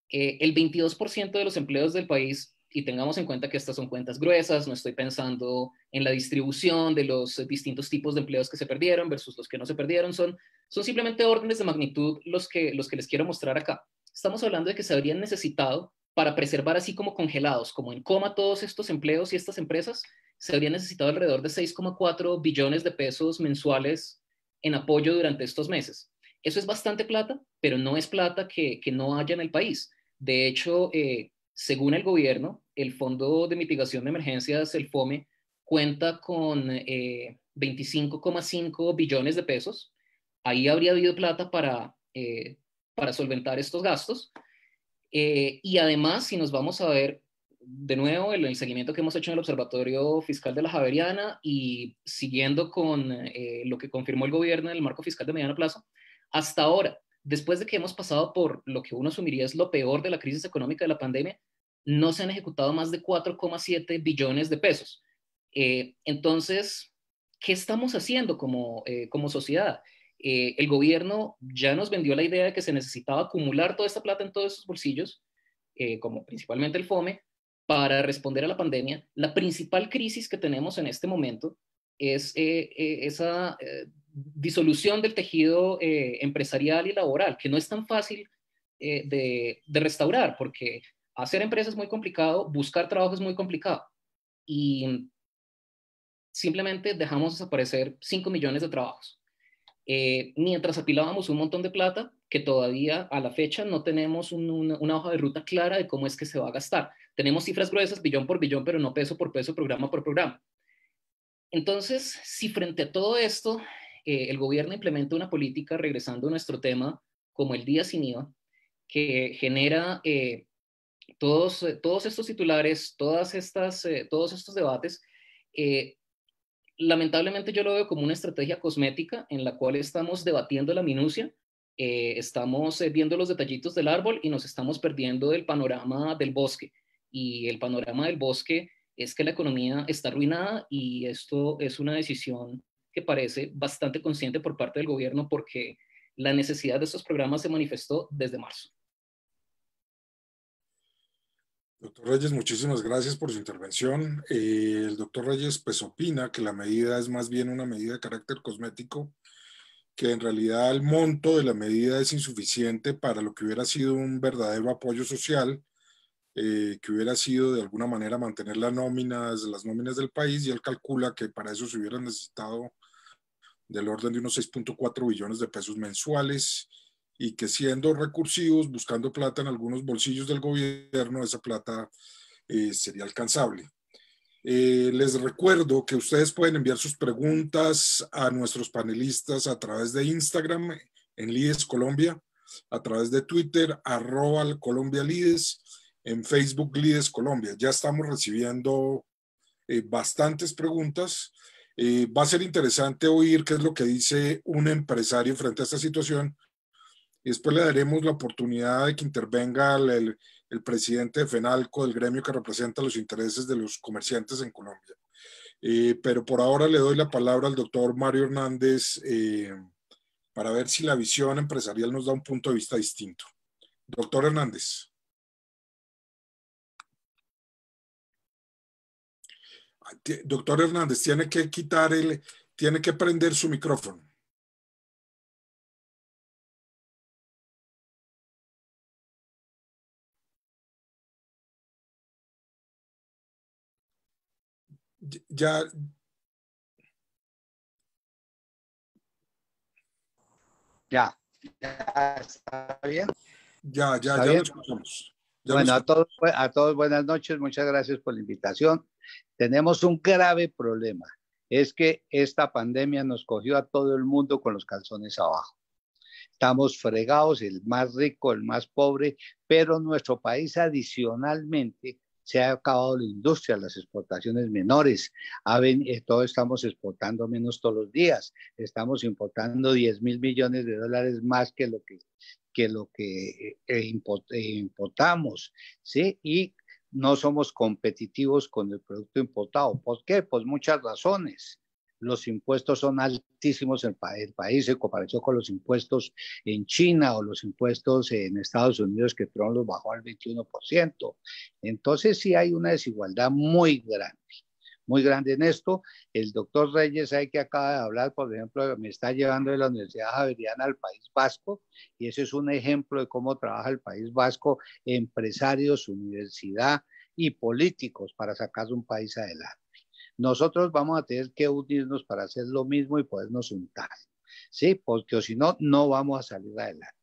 El 22% de los empleos del país, y tengamos en cuenta que estas son cuentas gruesas, no estoy pensando en la distribución de los distintos tipos de empleos que se perdieron versus los que no se perdieron, son simplemente órdenes de magnitud los que les quiero mostrar acá. Estamos hablando de que se habrían necesitado, para preservar así como congelados, como en coma todos estos empleos y estas empresas, se habría necesitado alrededor de 6,4 billones de pesos mensuales en apoyo durante estos meses. Eso es bastante plata, pero no es plata que no haya en el país. De hecho, según el gobierno, el Fondo de Mitigación de Emergencias, el FOME, cuenta con 25,5 billones de pesos. Ahí habría habido plata para solventar estos gastos. Y además, si nos vamos a ver de nuevo el seguimiento que hemos hecho en el Observatorio Fiscal de la Javeriana y siguiendo con lo que confirmó el gobierno en el marco fiscal de mediano plazo, hasta ahora, después de que hemos pasado por lo que uno asumiría es lo peor de la crisis económica de la pandemia, no se han ejecutado más de 4,7 billones de pesos. Entonces, ¿qué estamos haciendo como sociedad? El gobierno ya nos vendió la idea de que se necesitaba acumular toda esta plata en todos esos bolsillos, como principalmente el FOME, para responder a la pandemia. La principal crisis que tenemos en este momento es esa disolución del tejido empresarial y laboral, que no es tan fácil de restaurar, porque hacer empresas es muy complicado, buscar trabajo es muy complicado. Y simplemente dejamos desaparecer 5 millones de trabajos. Mientras apilábamos un montón de plata que todavía a la fecha no tenemos una hoja de ruta clara de cómo es que se va a gastar. Tenemos cifras gruesas, billón por billón, pero no peso por peso, programa por programa. Entonces, si frente a todo esto, el gobierno implementa una política, regresando a nuestro tema, como el día sin IVA, que genera todos estos titulares, todos estos debates, lamentablemente yo lo veo como una estrategia cosmética en la cual estamos debatiendo la minucia, estamos viendo los detallitos del árbol y nos estamos perdiendo del panorama del bosque. Y el panorama del bosque es que la economía está arruinada y esto es una decisión que parece bastante consciente por parte del gobierno porque la necesidad de estos programas se manifestó desde marzo. Doctor Reyes, muchísimas gracias por su intervención. El doctor Reyes pues opina que la medida es más bien una medida de carácter cosmético, que en realidad el monto de la medida es insuficiente para lo que hubiera sido un verdadero apoyo social, que hubiera sido de alguna manera mantener las nóminas del país, y él calcula que para eso se hubiera necesitado del orden de unos 6.4 billones de pesos mensuales, y que siendo recursivos, buscando plata en algunos bolsillos del gobierno, esa plata sería alcanzable. Les recuerdo que ustedes pueden enviar sus preguntas a nuestros panelistas a través de Instagram en Lides Colombia, a través de Twitter @ColombiaLides, en Facebook Lides Colombia. Ya estamos recibiendo bastantes preguntas. Va a ser interesante oír qué es lo que dice un empresario frente a esta situación, y después le daremos la oportunidad de que intervenga el presidente de FENALCO, del gremio que representa los intereses de los comerciantes en Colombia. Pero por ahora le doy la palabra al doctor Mario Hernández para ver si la visión empresarial nos da un punto de vista distinto. Doctor Hernández. Doctor Hernández, tiene que prender su micrófono. Ya está bien. Ya ¿Está lo bien? escuchamos. Bueno, a todos buenas noches, muchas gracias por la invitación. Tenemos un grave problema, es que esta pandemia nos cogió a todo el mundo con los calzones abajo. Estamos fregados, el más rico, el más pobre, pero nuestro país adicionalmente se ha acabado la industria, las exportaciones menores. Todos estamos exportando menos todos los días. Estamos importando 10.000 millones de dólares más que lo que importamos, ¿sí? Y no somos competitivos con el producto importado. ¿Por qué? Pues muchas razones. Los impuestos son altísimos en el país en comparación con los impuestos en China o los impuestos en Estados Unidos, que Trump los bajó al 21%. Entonces sí hay una desigualdad muy grande en esto. El doctor Reyes, hay que acaba de hablar, por ejemplo, me está llevando de la Universidad Javeriana al País Vasco, y ese es un ejemplo de cómo trabaja el País Vasco, empresarios, universidad y políticos para sacar un país adelante. Nosotros vamos a tener que unirnos para hacer lo mismo y podernos juntar, ¿sí? Porque si no, no vamos a salir adelante.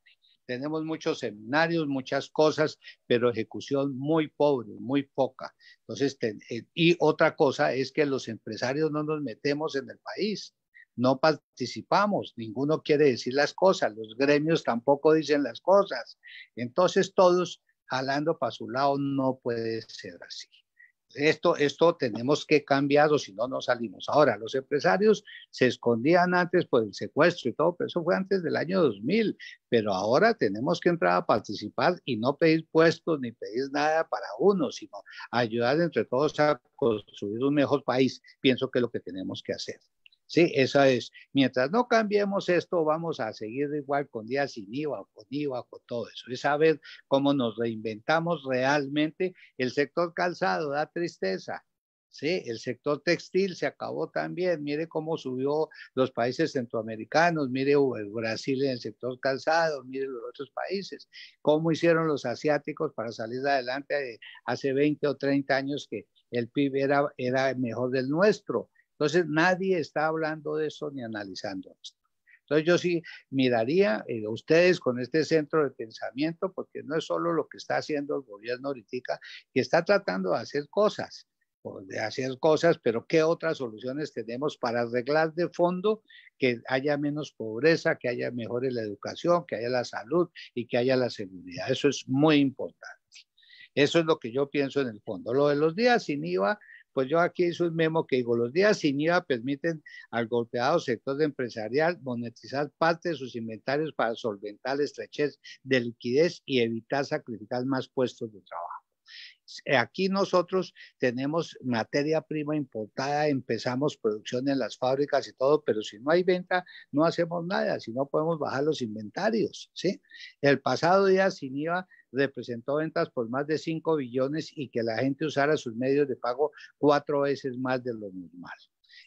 Tenemos muchos seminarios, muchas cosas, pero ejecución muy pobre, muy poca. Entonces, y otra cosa es que los empresarios no nos metemos en el país, no participamos, ninguno quiere decir las cosas, los gremios tampoco dicen las cosas. Entonces, todos jalando para su lado, no puede ser así. Esto tenemos que cambiar, o si no, no salimos. Ahora, los empresarios se escondían antes por el secuestro y todo, pero eso fue antes del año 2000. Pero ahora tenemos que entrar a participar y no pedir puestos ni pedir nada para uno, sino ayudar entre todos a construir un mejor país. Pienso que es lo que tenemos que hacer. Sí, esa es. Mientras no cambiemos esto, vamos a seguir igual con días sin IVA, con IVA, con todo eso. Es saber cómo nos reinventamos realmente. El sector calzado da tristeza. Sí, el sector textil se acabó también. Mire cómo subió los países centroamericanos, mire Brasil en el sector calzado, mire los otros países. Cómo hicieron los asiáticos para salir adelante hace 20 o 30 años que el PIB era mejor del nuestro. Entonces, nadie está hablando de eso ni analizando esto. Entonces, yo sí miraría a ustedes con este centro de pensamiento, porque no es solo lo que está haciendo el gobierno ahorita, que está tratando de hacer cosas, pero ¿qué otras soluciones tenemos para arreglar de fondo que haya menos pobreza, que haya mejor la educación, que haya la salud y que haya la seguridad? Eso es muy importante. Eso es lo que yo pienso en el fondo. Lo de los días sin IVA, pues yo aquí hice un memo que digo, los días sin IVA permiten al golpeado sector empresarial monetizar parte de sus inventarios para solventar la estrechez de liquidez y evitar sacrificar más puestos de trabajo. Aquí nosotros tenemos materia prima importada, empezamos producción en las fábricas y todo, pero si no hay venta, no hacemos nada, si no podemos bajar los inventarios, ¿sí? El pasado día sin IVA representó ventas por más de 5 billones y que la gente usara sus medios de pago 4 veces más de lo normal.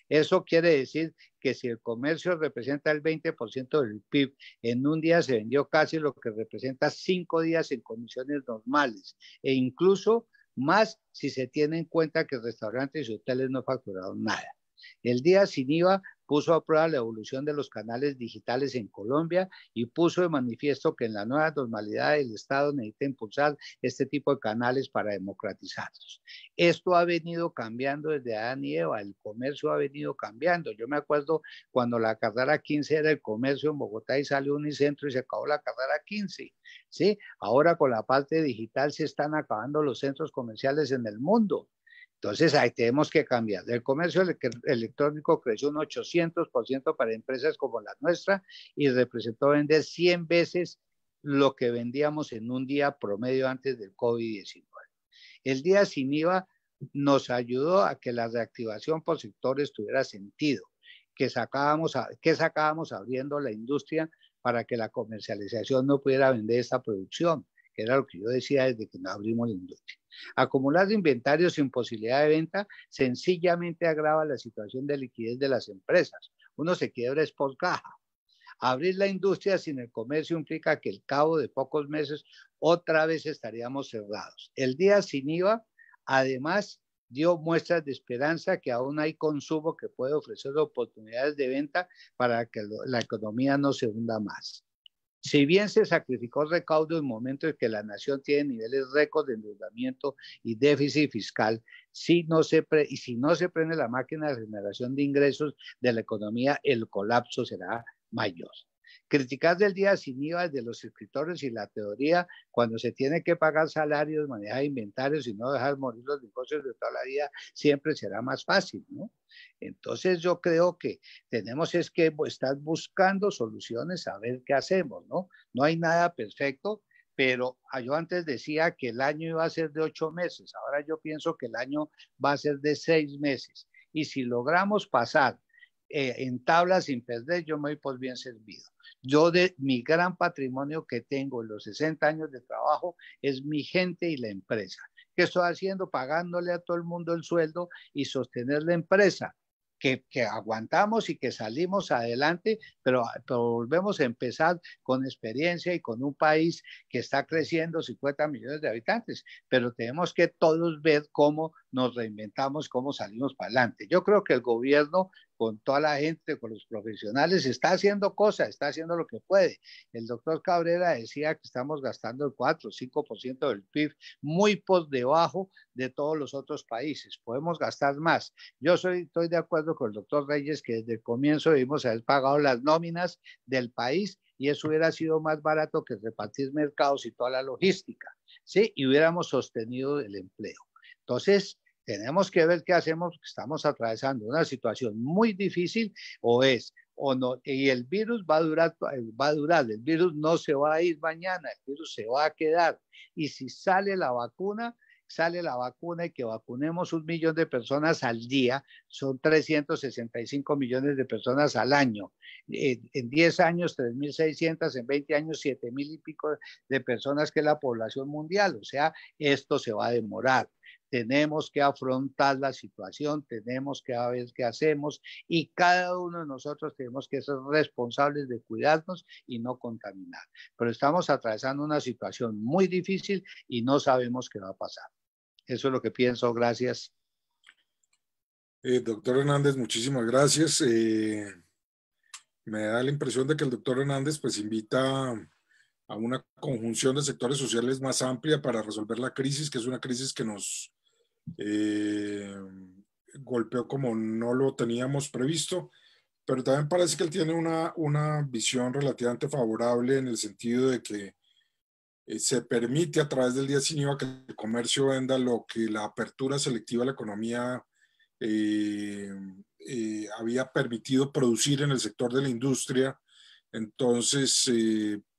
Eso quiere decir que si el comercio representa el 20% del PIB, en un día se vendió casi lo que representa 5 días en condiciones normales e incluso más si se tiene en cuenta que restaurantes y hoteles no facturaron nada. El día sin IVA puso a prueba la evolución de los canales digitales en Colombia y puso de manifiesto que en la nueva normalidad el Estado necesita impulsar este tipo de canales para democratizarlos. Esto ha venido cambiando desde Adán y Eva, el comercio ha venido cambiando. Yo me acuerdo cuando la carrera 15 era el comercio en Bogotá y salió Unicentro y se acabó la carrera 15. ¿Sí? Ahora con la parte digital se están acabando los centros comerciales en el mundo. Entonces, ahí tenemos que cambiar. El comercio electrónico creció un 800% para empresas como la nuestra y representó vender 100 veces lo que vendíamos en un día promedio antes del COVID-19. El día sin IVA nos ayudó a que la reactivación por sectores tuviera sentido, que sacábamos abriendo la industria para que la comercialización no pudiera vender esta producción, que era lo que yo decía desde que no abrimos la industria. Acumular inventarios sin posibilidad de venta sencillamente agrava la situación de liquidez de las empresas. Uno se quiebra es por caja. Abrir la industria sin el comercio implica que al cabo de pocos meses otra vez estaríamos cerrados. El día sin IVA, además, dio muestras de esperanza que aún hay consumo que puede ofrecer oportunidades de venta para que la economía no se hunda más. Si bien se sacrificó recaudo en momentos en que la nación tiene niveles récords de endeudamiento y déficit fiscal, si no se prende la máquina de generación de ingresos de la economía, el colapso será mayor. Criticar del día sin IVA de los escritores y la teoría cuando se tiene que pagar salarios, manejar inventarios y no dejar morir los negocios de toda la vida siempre será más fácil, ¿no? Entonces yo creo que tenemos es que estar buscando soluciones a ver qué hacemos, ¿no? No hay nada perfecto, pero yo antes decía que el año iba a ser de 8 meses, ahora yo pienso que el año va a ser de 6 meses. Y si logramos pasar en tablas sin perder, yo me voy por bien servido. Yo de mi gran patrimonio que tengo en los 60 años de trabajo es mi gente y la empresa. ¿Qué estoy haciendo? Pagándole a todo el mundo el sueldo y sostener la empresa. Que aguantamos y que salimos adelante, pero volvemos a empezar con experiencia y con un país que está creciendo 50 millones de habitantes, pero tenemos que todos ver cómo nos reinventamos, cómo salimos para adelante. Yo creo que el gobierno, con toda la gente, con los profesionales, está haciendo cosas, está haciendo lo que puede. El doctor Cabrera decía que estamos gastando el 4 o 5% del PIB, muy por debajo de todos los otros países. Podemos gastar más. Yo estoy de acuerdo con el doctor Reyes que desde el comienzo debimos haber pagado las nóminas del país y eso hubiera sido más barato que repartir mercados y toda la logística, ¿sí? Y hubiéramos sostenido el empleo. Entonces, tenemos que ver qué hacemos, porque estamos atravesando una situación muy difícil o no, y el virus va a durar, el virus no se va a ir mañana, el virus se va a quedar. Y si sale la vacuna y que vacunemos 1 millón de personas al día, son 365 millones de personas al año. En 10 años, 3.600, en 20 años, 7.000 y pico de personas, que es la población mundial. O sea, esto se va a demorar. Tenemos que afrontar la situación, tenemos que ver qué hacemos y cada uno de nosotros tenemos que ser responsables de cuidarnos y no contaminar. Pero estamos atravesando una situación muy difícil y no sabemos qué va a pasar. Eso es lo que pienso. Gracias. Doctor Hernández, muchísimas gracias. Me da la impresión de que el doctor Hernández pues invita a una conjunción de sectores sociales más amplia para resolver la crisis, que es una crisis que nos golpeó como no lo teníamos previsto, pero también parece que él tiene una visión relativamente favorable en el sentido de que se permite a través del día sin IVA que el comercio venda lo que la apertura selectiva de la economía había permitido producir en el sector de la industria. Entonces,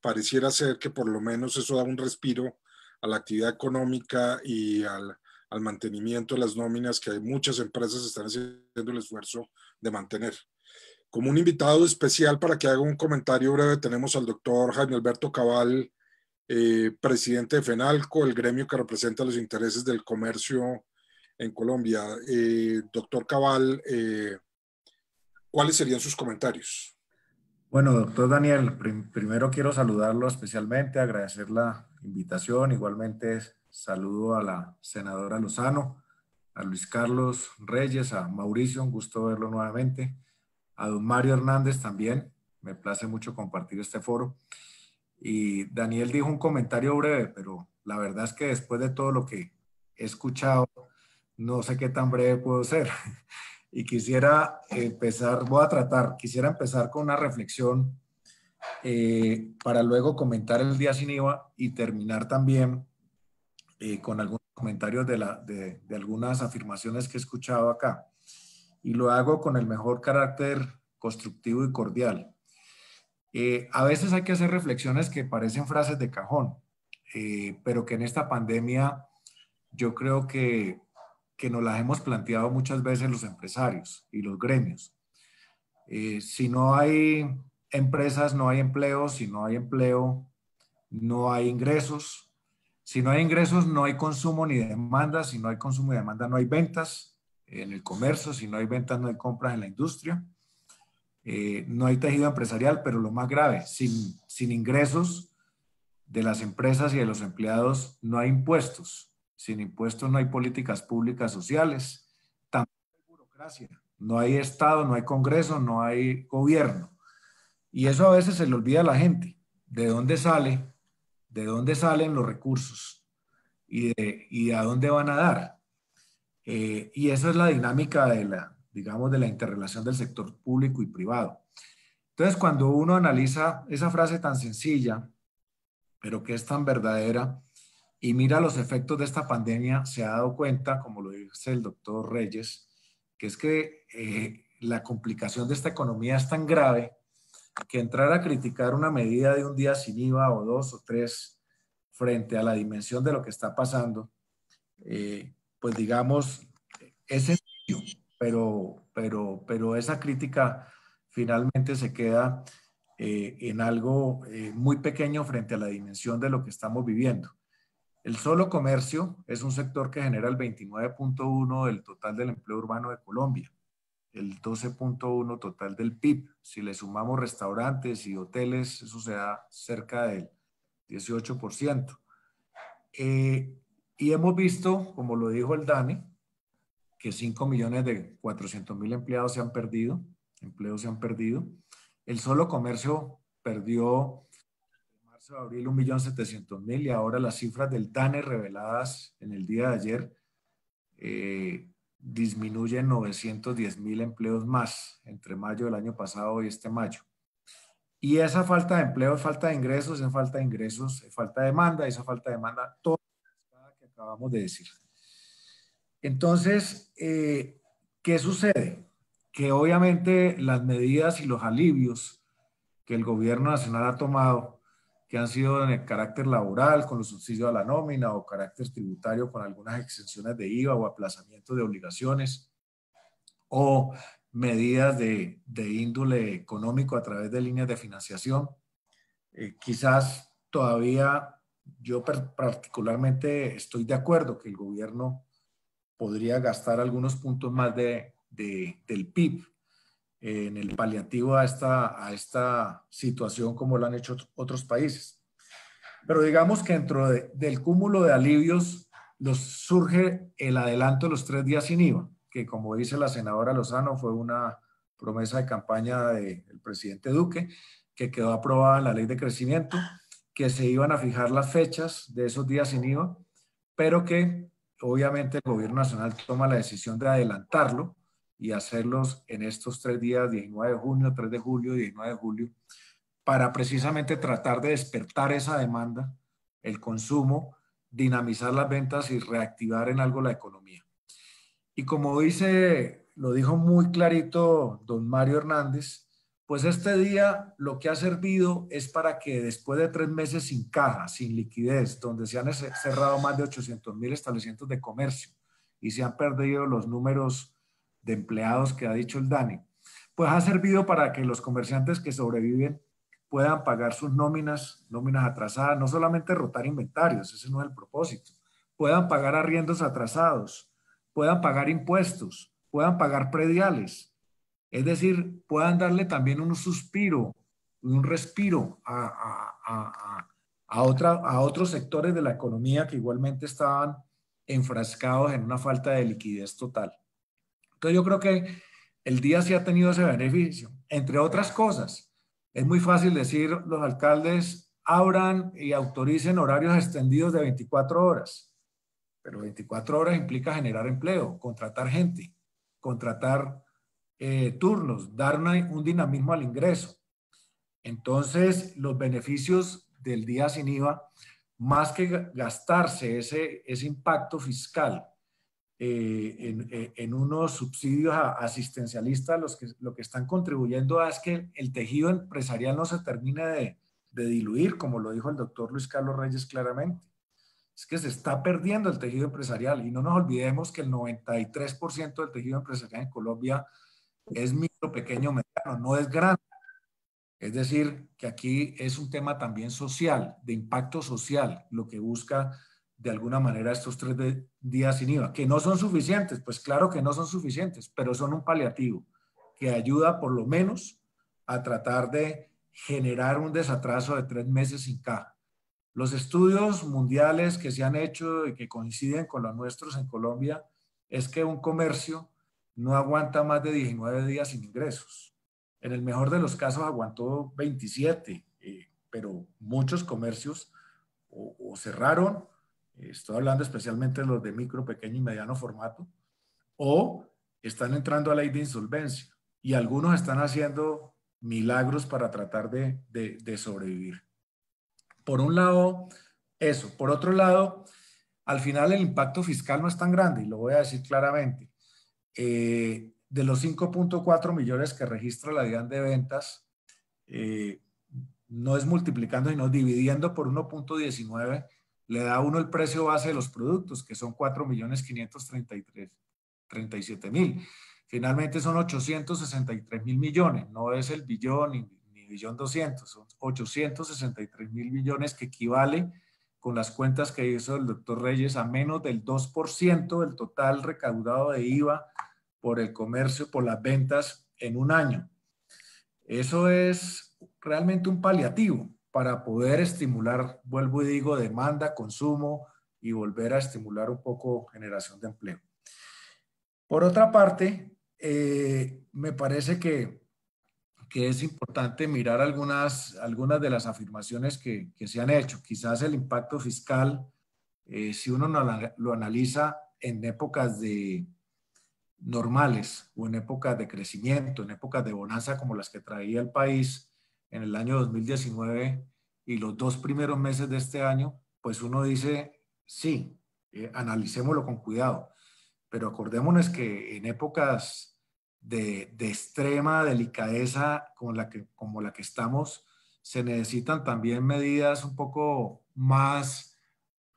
pareciera ser que por lo menos eso da un respiro a la actividad económica y al mantenimiento de las nóminas que hay muchas empresas están haciendo el esfuerzo de mantener. Como un invitado especial para que haga un comentario breve tenemos al doctor Jaime Alberto Cabal, presidente de FENALCO, el gremio que representa los intereses del comercio en Colombia. Doctor Cabal, ¿cuáles serían sus comentarios? Bueno, doctor Daniel, primero quiero saludarlo especialmente, agradecer la invitación. Igualmente saludo a la senadora Lozano, a Luis Carlos Reyes, a Mauricio, un gusto verlo nuevamente, a don Mario Hernández también, me place mucho compartir este foro. Y Daniel dijo un comentario breve, pero la verdad es que después de todo lo que he escuchado, no sé qué tan breve puedo ser. Y quisiera empezar con una reflexión para luego comentar el día sin IVA y terminar también con algunos comentarios de algunas afirmaciones que he escuchado acá. Y lo hago con el mejor carácter constructivo y cordial. A veces hay que hacer reflexiones que parecen frases de cajón, pero que en esta pandemia yo creo que nos las hemos planteado muchas veces los empresarios y los gremios. Si no hay empresas, no hay empleo. Si no hay empleo, no hay ingresos. Si no hay ingresos, no hay consumo ni demanda. Si no hay consumo y demanda, no hay ventas en el comercio. Si no hay ventas, no hay compras en la industria. No hay tejido empresarial, pero lo más grave, sin ingresos de las empresas y de los empleados, no hay impuestos. Sin impuestos no hay políticas públicas sociales, tampoco hay burocracia, no hay Estado, no hay Congreso, no hay gobierno. Y eso a veces se le olvida a la gente. ¿De dónde salen los recursos? ¿Y a dónde van a dar? Y eso es la dinámica de la interrelación del sector público y privado. Entonces, cuando uno analiza esa frase tan sencilla, pero que es tan verdadera, y mira los efectos de esta pandemia, se ha dado cuenta, como lo dice el doctor Reyes, que es que la complicación de esta economía es tan grave que entrar a criticar una medida de un día sin IVA o 2 o 3 frente a la dimensión de lo que está pasando, pues digamos, es sencillo, pero esa crítica finalmente se queda en algo muy pequeño frente a la dimensión de lo que estamos viviendo. El solo comercio es un sector que genera el 29.1% del total del empleo urbano de Colombia, el 12.1% total del PIB. Si le sumamos restaurantes y hoteles, eso se da cerca del 18%. Y hemos visto, como lo dijo el Dani, que 5.400.000 empleos se han perdido. El solo comercio perdió de abril 1.700.000 y ahora las cifras del DANE reveladas en el día de ayer disminuyen 910.000 empleos más entre mayo del año pasado y este mayo. Y esa falta de empleo es falta de ingresos, es falta de ingresos, es falta de demanda, esa falta de demanda, todo lo que acabamos de decir. Entonces, ¿qué sucede? Que obviamente las medidas y los alivios que el gobierno nacional ha tomado, que han sido en el carácter laboral, con los subsidios a la nómina, o carácter tributario con algunas exenciones de IVA o aplazamiento de obligaciones, o medidas de índole económico a través de líneas de financiación. Quizás todavía yo particularmente estoy de acuerdo que el gobierno podría gastar algunos puntos más del PIB en el paliativo a esta situación como lo han hecho otros países. Pero digamos que dentro del cúmulo de alivios surge el adelanto de los 3 días sin IVA, que como dice la senadora Lozano fue una promesa de campaña del presidente Duque, que quedó aprobada en la ley de crecimiento, que se iban a fijar las fechas de esos días sin IVA, pero que obviamente el gobierno nacional toma la decisión de adelantarlo y hacerlos en estos 3 días, 19 de junio, 3 de julio y 19 de julio, para precisamente tratar de despertar esa demanda el consumo, dinamizar las ventas y reactivar en algo la economía. Y como lo dijo muy clarito don Mario Hernández, pues este día lo que ha servido es para que después de 3 meses sin caja, sin liquidez, donde se han cerrado más de 800.000 establecimientos de comercio y se han perdido los números de empleados que ha dicho el Dani, pues ha servido para que los comerciantes que sobreviven puedan pagar sus nóminas atrasadas, no solamente rotar inventarios, ese no es el propósito, puedan pagar arriendos atrasados, puedan pagar impuestos, puedan pagar prediales. Es decir, puedan darle también un suspiro, un respiro a otros sectores de la economía que igualmente estaban enfrascados en una falta de liquidez total. Entonces yo creo que el día sí ha tenido ese beneficio. Entre otras cosas, es muy fácil decir los alcaldes abran y autoricen horarios extendidos de 24 horas, pero 24 horas implica generar empleo, contratar gente, contratar turnos, dar un dinamismo al ingreso. Entonces, los beneficios del día sin IVA, más que gastarse ese impacto fiscal en unos subsidios asistencialistas, lo que están contribuyendo es que el tejido empresarial no se termine de diluir, como lo dijo el doctor Luis Carlos Reyes claramente. Es que se está perdiendo el tejido empresarial y no nos olvidemos que el 93% del tejido empresarial en Colombia es micro, pequeño, mediano, no es grande. Es decir, que aquí es un tema también social, de impacto social, lo que busca de alguna manera estos 3 días sin IVA, que no son suficientes, pues claro que no son suficientes, pero son un paliativo que ayuda por lo menos a tratar de generar un desatraso de 3 meses sin caja. Los estudios mundiales que se han hecho y que coinciden con los nuestros en Colombia es que un comercio no aguanta más de 19 días sin ingresos. En el mejor de los casos aguantó 27, pero muchos comercios o cerraron, estoy hablando especialmente de los de micro, pequeño y mediano formato, o están entrando a ley de insolvencia y algunos están haciendo milagros para tratar de sobrevivir. Por un lado, eso. Por otro lado, al final el impacto fiscal no es tan grande, y lo voy a decir claramente. De los 5.4 millones que registra la DIAN de ventas, no es multiplicando, sino dividiendo por 1.19, le da a uno el precio base de los productos, que son 4.537.000. Finalmente son 863.000 millones, no es el billón ni billón 200, son 863.000 millones, que equivale, con las cuentas que hizo el doctor Reyes, a menos del 2% del total recaudado de IVA por el comercio, por las ventas en un año. Eso es realmente un paliativo para poder estimular, vuelvo y digo, demanda, consumo y volver a estimular un poco generación de empleo. Por otra parte, me parece que es importante mirar algunas de las afirmaciones que se han hecho. Quizás el impacto fiscal, si uno lo analiza en épocas normales o en épocas de crecimiento, en épocas de bonanza como las que traía el país en el año 2019 y los 2 primeros meses de este año, pues uno dice, sí, analicémoslo con cuidado, pero acordémonos que en épocas de extrema delicadeza como la que estamos, se necesitan también medidas un poco más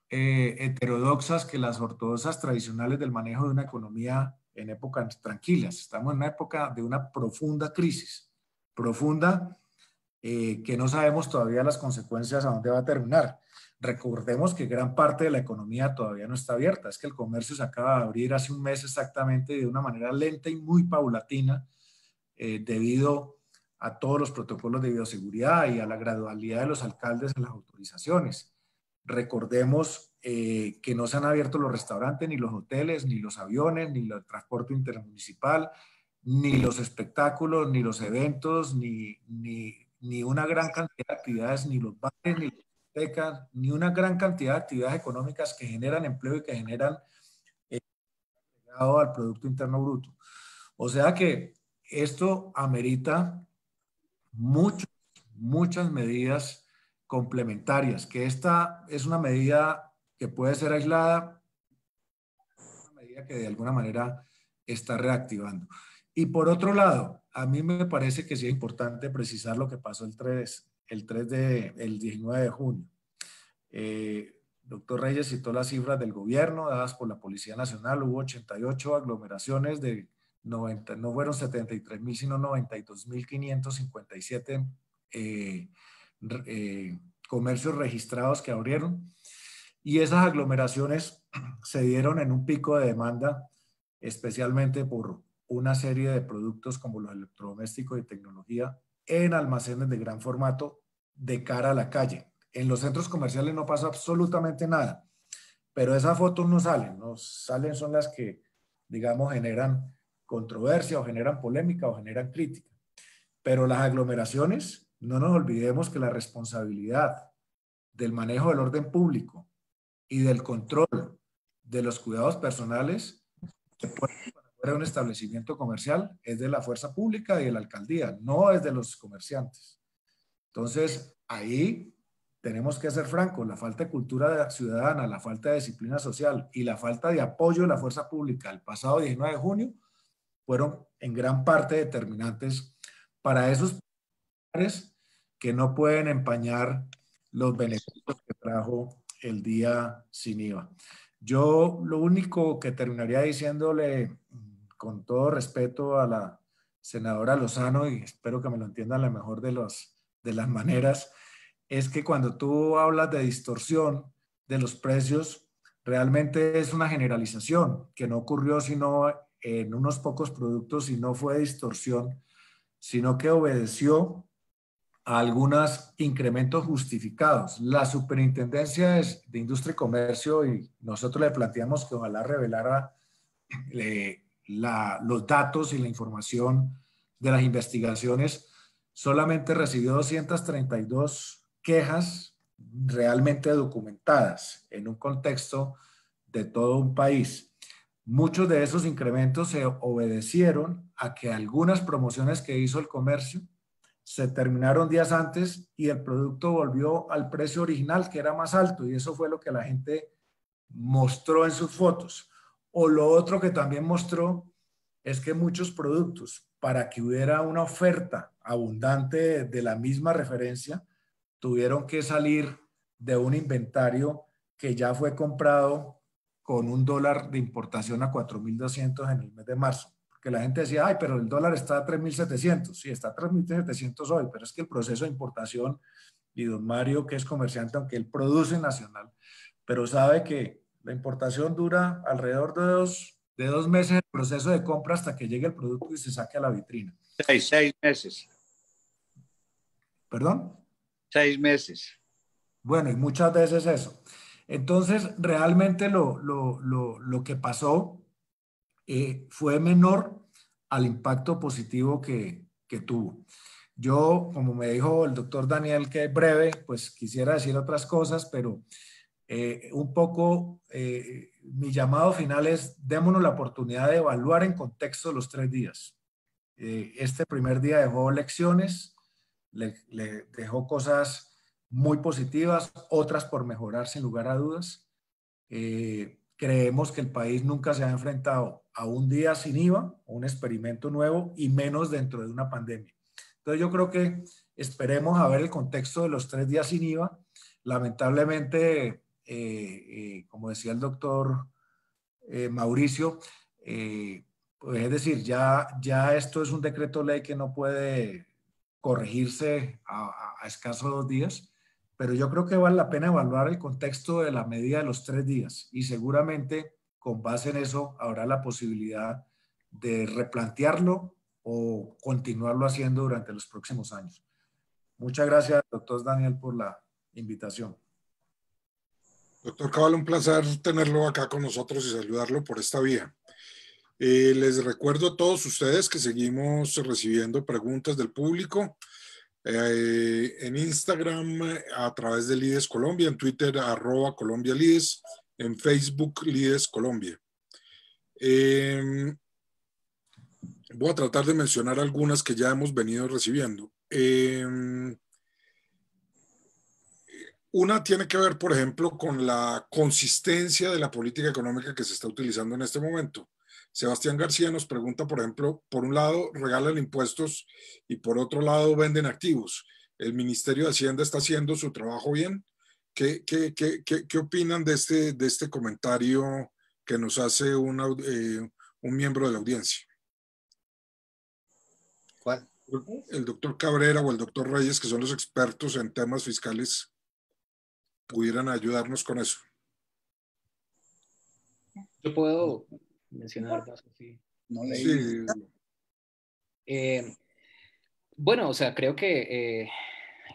heterodoxas que las ortodoxas tradicionales del manejo de una economía en épocas tranquilas. Estamos en una época de una profunda crisis, profunda, que no sabemos todavía las consecuencias a dónde va a terminar. Recordemos que gran parte de la economía todavía no está abierta, es que el comercio se acaba de abrir hace un mes exactamente, de una manera lenta y muy paulatina, debido a todos los protocolos de bioseguridad y a la gradualidad de los alcaldes en las autorizaciones. Recordemos que no se han abierto los restaurantes, ni los hoteles, ni los aviones, ni el transporte intermunicipal, ni los espectáculos, ni los eventos, ni una gran cantidad de actividades, ni los bares, ni las discotecas, ni una gran cantidad de actividades económicas que generan empleo y que generan agregado al Producto Interno Bruto. O sea que esto amerita muchas medidas complementarias, que esta es una medida que puede ser aislada, una medida que de alguna manera está reactivando. Y por otro lado, a mí me parece que sí es importante precisar lo que pasó el 19 de junio. Doctor Reyes citó las cifras del gobierno dadas por la Policía Nacional. Hubo 88 aglomeraciones de 90, no fueron 73.000, sino 92.557 comercios registrados que abrieron. Y esas aglomeraciones se dieron en un pico de demanda, especialmente por una serie de productos como los electrodomésticos y tecnología en almacenes de gran formato de cara a la calle. En los centros comerciales no pasa absolutamente nada, pero esas fotos no salen, son las que, digamos, generan controversia o generan polémica o generan crítica. Pero las aglomeraciones, no nos olvidemos que la responsabilidad del manejo del orden público y del control de los cuidados personales que pueden para un establecimiento comercial es de la fuerza pública y de la alcaldía, no es de los comerciantes. Entonces, ahí tenemos que ser francos, la falta de cultura ciudadana, la falta de disciplina social y la falta de apoyo de la fuerza pública el pasado 19 de junio fueron en gran parte determinantes para esos que no pueden empañar los beneficios que trajo el día sin IVA. Yo lo único que terminaría diciéndole, con todo respeto a la senadora Lozano, y espero que me lo entiendan la mejor de las maneras, es que cuando tú hablas de distorsión de los precios, realmente es una generalización que no ocurrió sino en unos pocos productos y no fue distorsión, sino que obedeció a algunos incrementos justificados. La Superintendencia de Industria y Comercio, y nosotros le planteamos que ojalá revelara los datos y la información de las investigaciones, solamente recibió 232 quejas realmente documentadas en un contexto de todo un país. Muchos de esos incrementos se obedecieron a que algunas promociones que hizo el comercio se terminaron días antes y el producto volvió al precio original, que era más alto, y eso fue lo que la gente mostró en sus fotos. O lo otro que también mostró es que muchos productos, para que hubiera una oferta abundante de la misma referencia, tuvieron que salir de un inventario que ya fue comprado con $1 de importación a 4.200 en el mes de marzo. Que la gente decía, ay, pero el dólar está a 3.700. Sí, está a 3.700 hoy, pero es que el proceso de importación, y don Mario, que es comerciante, aunque él produce nacional, pero sabe que la importación dura alrededor de dos meses el proceso de compra hasta que llegue el producto y se saque a la vitrina. 6 meses. ¿Perdón? 6 meses. Bueno, y muchas veces eso. Entonces, realmente lo que pasó fue menor al impacto positivo que tuvo. Yo, como me dijo el doctor Daniel, que es breve, pues quisiera decir otras cosas, pero un poco mi llamado final es démonos la oportunidad de evaluar en contexto los 3 días. Este primer día dejó lecciones, le dejó cosas muy positivas, otras por mejorar sin lugar a dudas. Creemos que el país nunca se ha enfrentado a un día sin IVA, un experimento nuevo, y menos dentro de una pandemia. Entonces yo creo que esperemos a ver el contexto de los 3 días sin IVA. Lamentablemente, como decía el doctor Mauricio, pues es decir, ya esto es un decreto ley que no puede corregirse a escasos 2 días, pero yo creo que vale la pena evaluar el contexto de la medida de los 3 días y seguramente con base en eso habrá la posibilidad de replantearlo o continuarlo haciendo durante los próximos años. Muchas gracias, doctor Daniel, por la invitación. Doctor Cabal, un placer tenerlo acá con nosotros y saludarlo por esta vía. Les recuerdo a todos ustedes que seguimos recibiendo preguntas del público en Instagram a través de Lides Colombia, en Twitter @ColombiaLides, en Facebook Lides Colombia. Voy a tratar de mencionar algunas que ya hemos venido recibiendo. Una tiene que ver, por ejemplo, con la consistencia de la política económica que se está utilizando en este momento. Sebastián García nos pregunta, por ejemplo, por un lado regalan impuestos y por otro lado venden activos. ¿El Ministerio de Hacienda está haciendo su trabajo bien? ¿Qué opinan de este comentario que nos hace un miembro de la audiencia? ¿Cuál? El doctor Cabrera o el doctor Reyes, que son los expertos en temas fiscales, pudieran ayudarnos con eso. Yo puedo mencionar más así. No leí. Sí. Bueno, o sea, creo que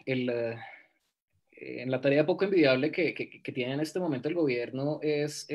en la tarea poco envidiable que tiene en este momento el gobierno es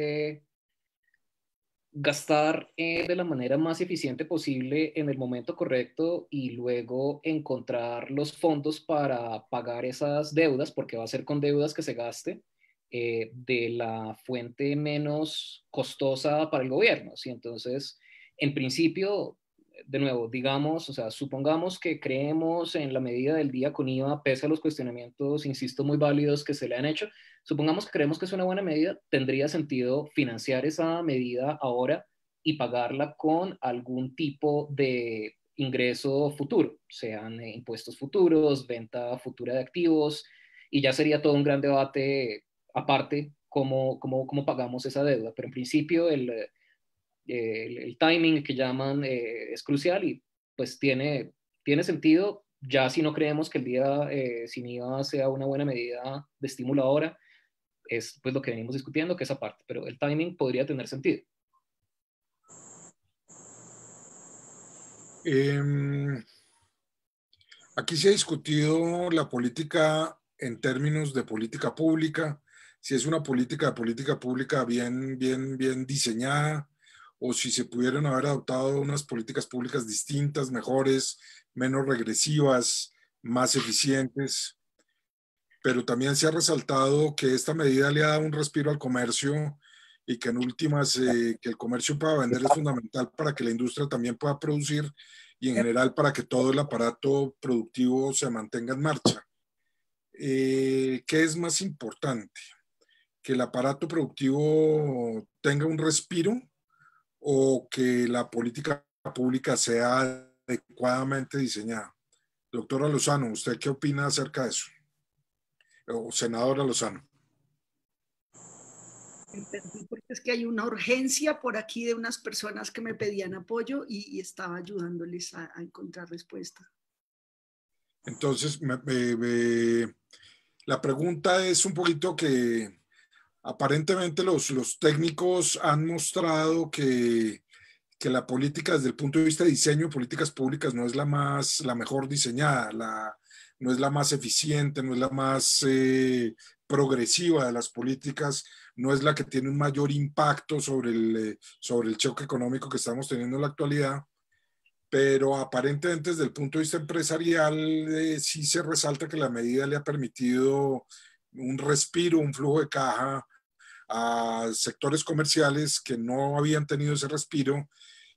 gastar de la manera más eficiente posible en el momento correcto y luego encontrar los fondos para pagar esas deudas, porque va a ser con deudas que se gaste, de la fuente menos costosa para el gobierno. ¿Sí? Entonces, en principio, de nuevo, digamos, o sea, supongamos que creemos en la medida del día con IVA, pese a los cuestionamientos, insisto, muy válidos que se le han hecho. Supongamos que creemos que es una buena medida, tendría sentido financiar esa medida ahora y pagarla con algún tipo de ingreso futuro, sean impuestos futuros, venta futura de activos, y ya sería todo un gran debate aparte cómo pagamos esa deuda. Pero en principio el timing que llaman es crucial y pues tiene sentido, ya si no creemos que el día sin IVA sea una buena medida de estímulo ahora, es pues lo que venimos discutiendo, que es aparte, pero el timing podría tener sentido. Aquí se ha discutido la política en términos de política pública, si es una política pública bien diseñada, o si se pudieran haber adoptado unas políticas públicas distintas, mejores, menos regresivas, más eficientes. Pero también se ha resaltado que esta medida le ha dado un respiro al comercio y que en últimas que el comercio pueda vender es fundamental para que la industria también pueda producir y en general para que todo el aparato productivo se mantenga en marcha. ¿Qué es más importante? ¿Que el aparato productivo tenga un respiro o que la política pública sea adecuadamente diseñada? Doctora Lozano, ¿usted qué opina acerca de eso? O senadora Lozano. Entendí, porque es que hay una urgencia por aquí de unas personas que me pedían apoyo y estaba ayudándoles a encontrar respuesta. Entonces, la pregunta es un poquito que aparentemente los técnicos han mostrado que la política desde el punto de vista de diseño de políticas públicas no es la mejor diseñada, no es la más eficiente, no es la más progresiva de las políticas, no es la que tiene un mayor impacto sobre el choque económico que estamos teniendo en la actualidad, pero aparentemente desde el punto de vista empresarial sí se resalta que la medida le ha permitido un respiro, un flujo de caja a sectores comerciales que no habían tenido ese respiro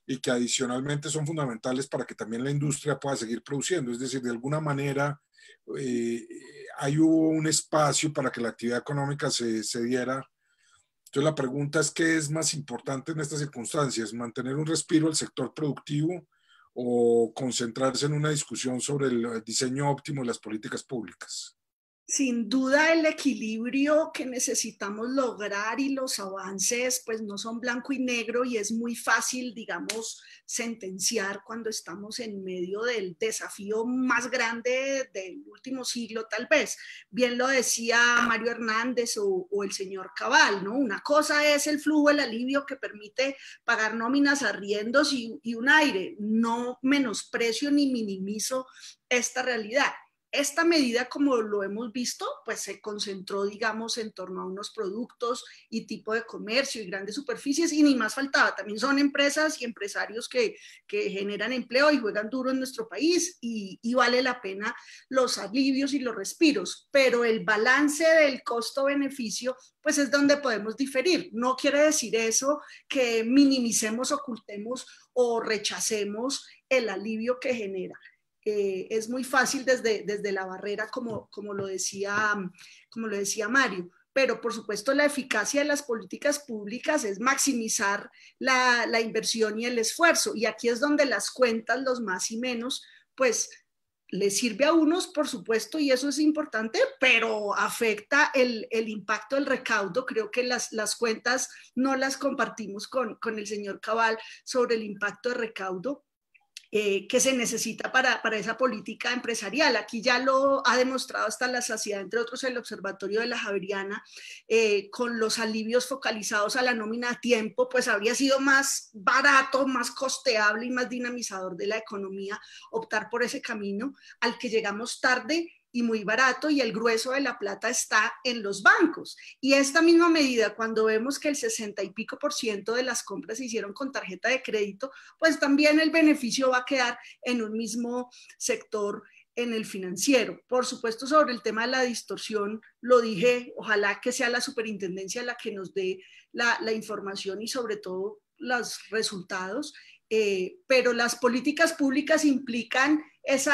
y que adicionalmente son fundamentales para que también la industria pueda seguir produciendo. Es decir, de alguna manera hay un espacio para que la actividad económica se diera. Entonces la pregunta es, ¿qué es más importante en estas circunstancias? ¿Mantener un respiro al sector productivo o concentrarse en una discusión sobre el diseño óptimo de las políticas públicas? Sin duda el equilibrio que necesitamos lograr y los avances pues no son blanco y negro y es muy fácil, digamos, sentenciar cuando estamos en medio del desafío más grande del último siglo tal vez. Bien lo decía Mario Hernández o el señor Cabal, ¿no? Una cosa es el flujo, el alivio que permite pagar nóminas, arriendos y un aire. No menosprecio ni minimizo esta realidad. Esta medida, como lo hemos visto, pues se concentró, digamos, en torno a unos productos y tipo de comercio y grandes superficies, y ni más faltaba. También son empresas y empresarios que generan empleo y juegan duro en nuestro país y vale la pena los alivios y los respiros, pero el balance del costo-beneficio, pues es donde podemos diferir. No quiere decir eso que minimicemos, ocultemos o rechacemos el alivio que genera. es muy fácil desde la barrera, como lo decía Mario. Pero por supuesto la eficacia de las políticas públicas es maximizar la inversión y el esfuerzo. Y aquí es donde las cuentas, los más y menos, pues les sirve a unos, por supuesto, y eso es importante, pero afecta el impacto del recaudo. Creo que las cuentas no las compartimos con el señor Cabal sobre el impacto de recaudo. Que se necesita para esa política empresarial. Aquí ya lo ha demostrado hasta la saciedad, entre otros el Observatorio de la Javeriana, con los alivios focalizados a la nómina a tiempo, pues habría sido más barato, más costeable y más dinamizador de la economía optar por ese camino al que llegamos tarde y muy barato, y el grueso de la plata está en los bancos. Y esta misma medida, cuando vemos que el 60 y pico % de las compras se hicieron con tarjeta de crédito, pues también el beneficio va a quedar en un mismo sector, en el financiero. Por supuesto, sobre el tema de la distorsión, lo dije, ojalá que sea la superintendencia la que nos dé la información y sobre todo los resultados, pero las políticas públicas implican ese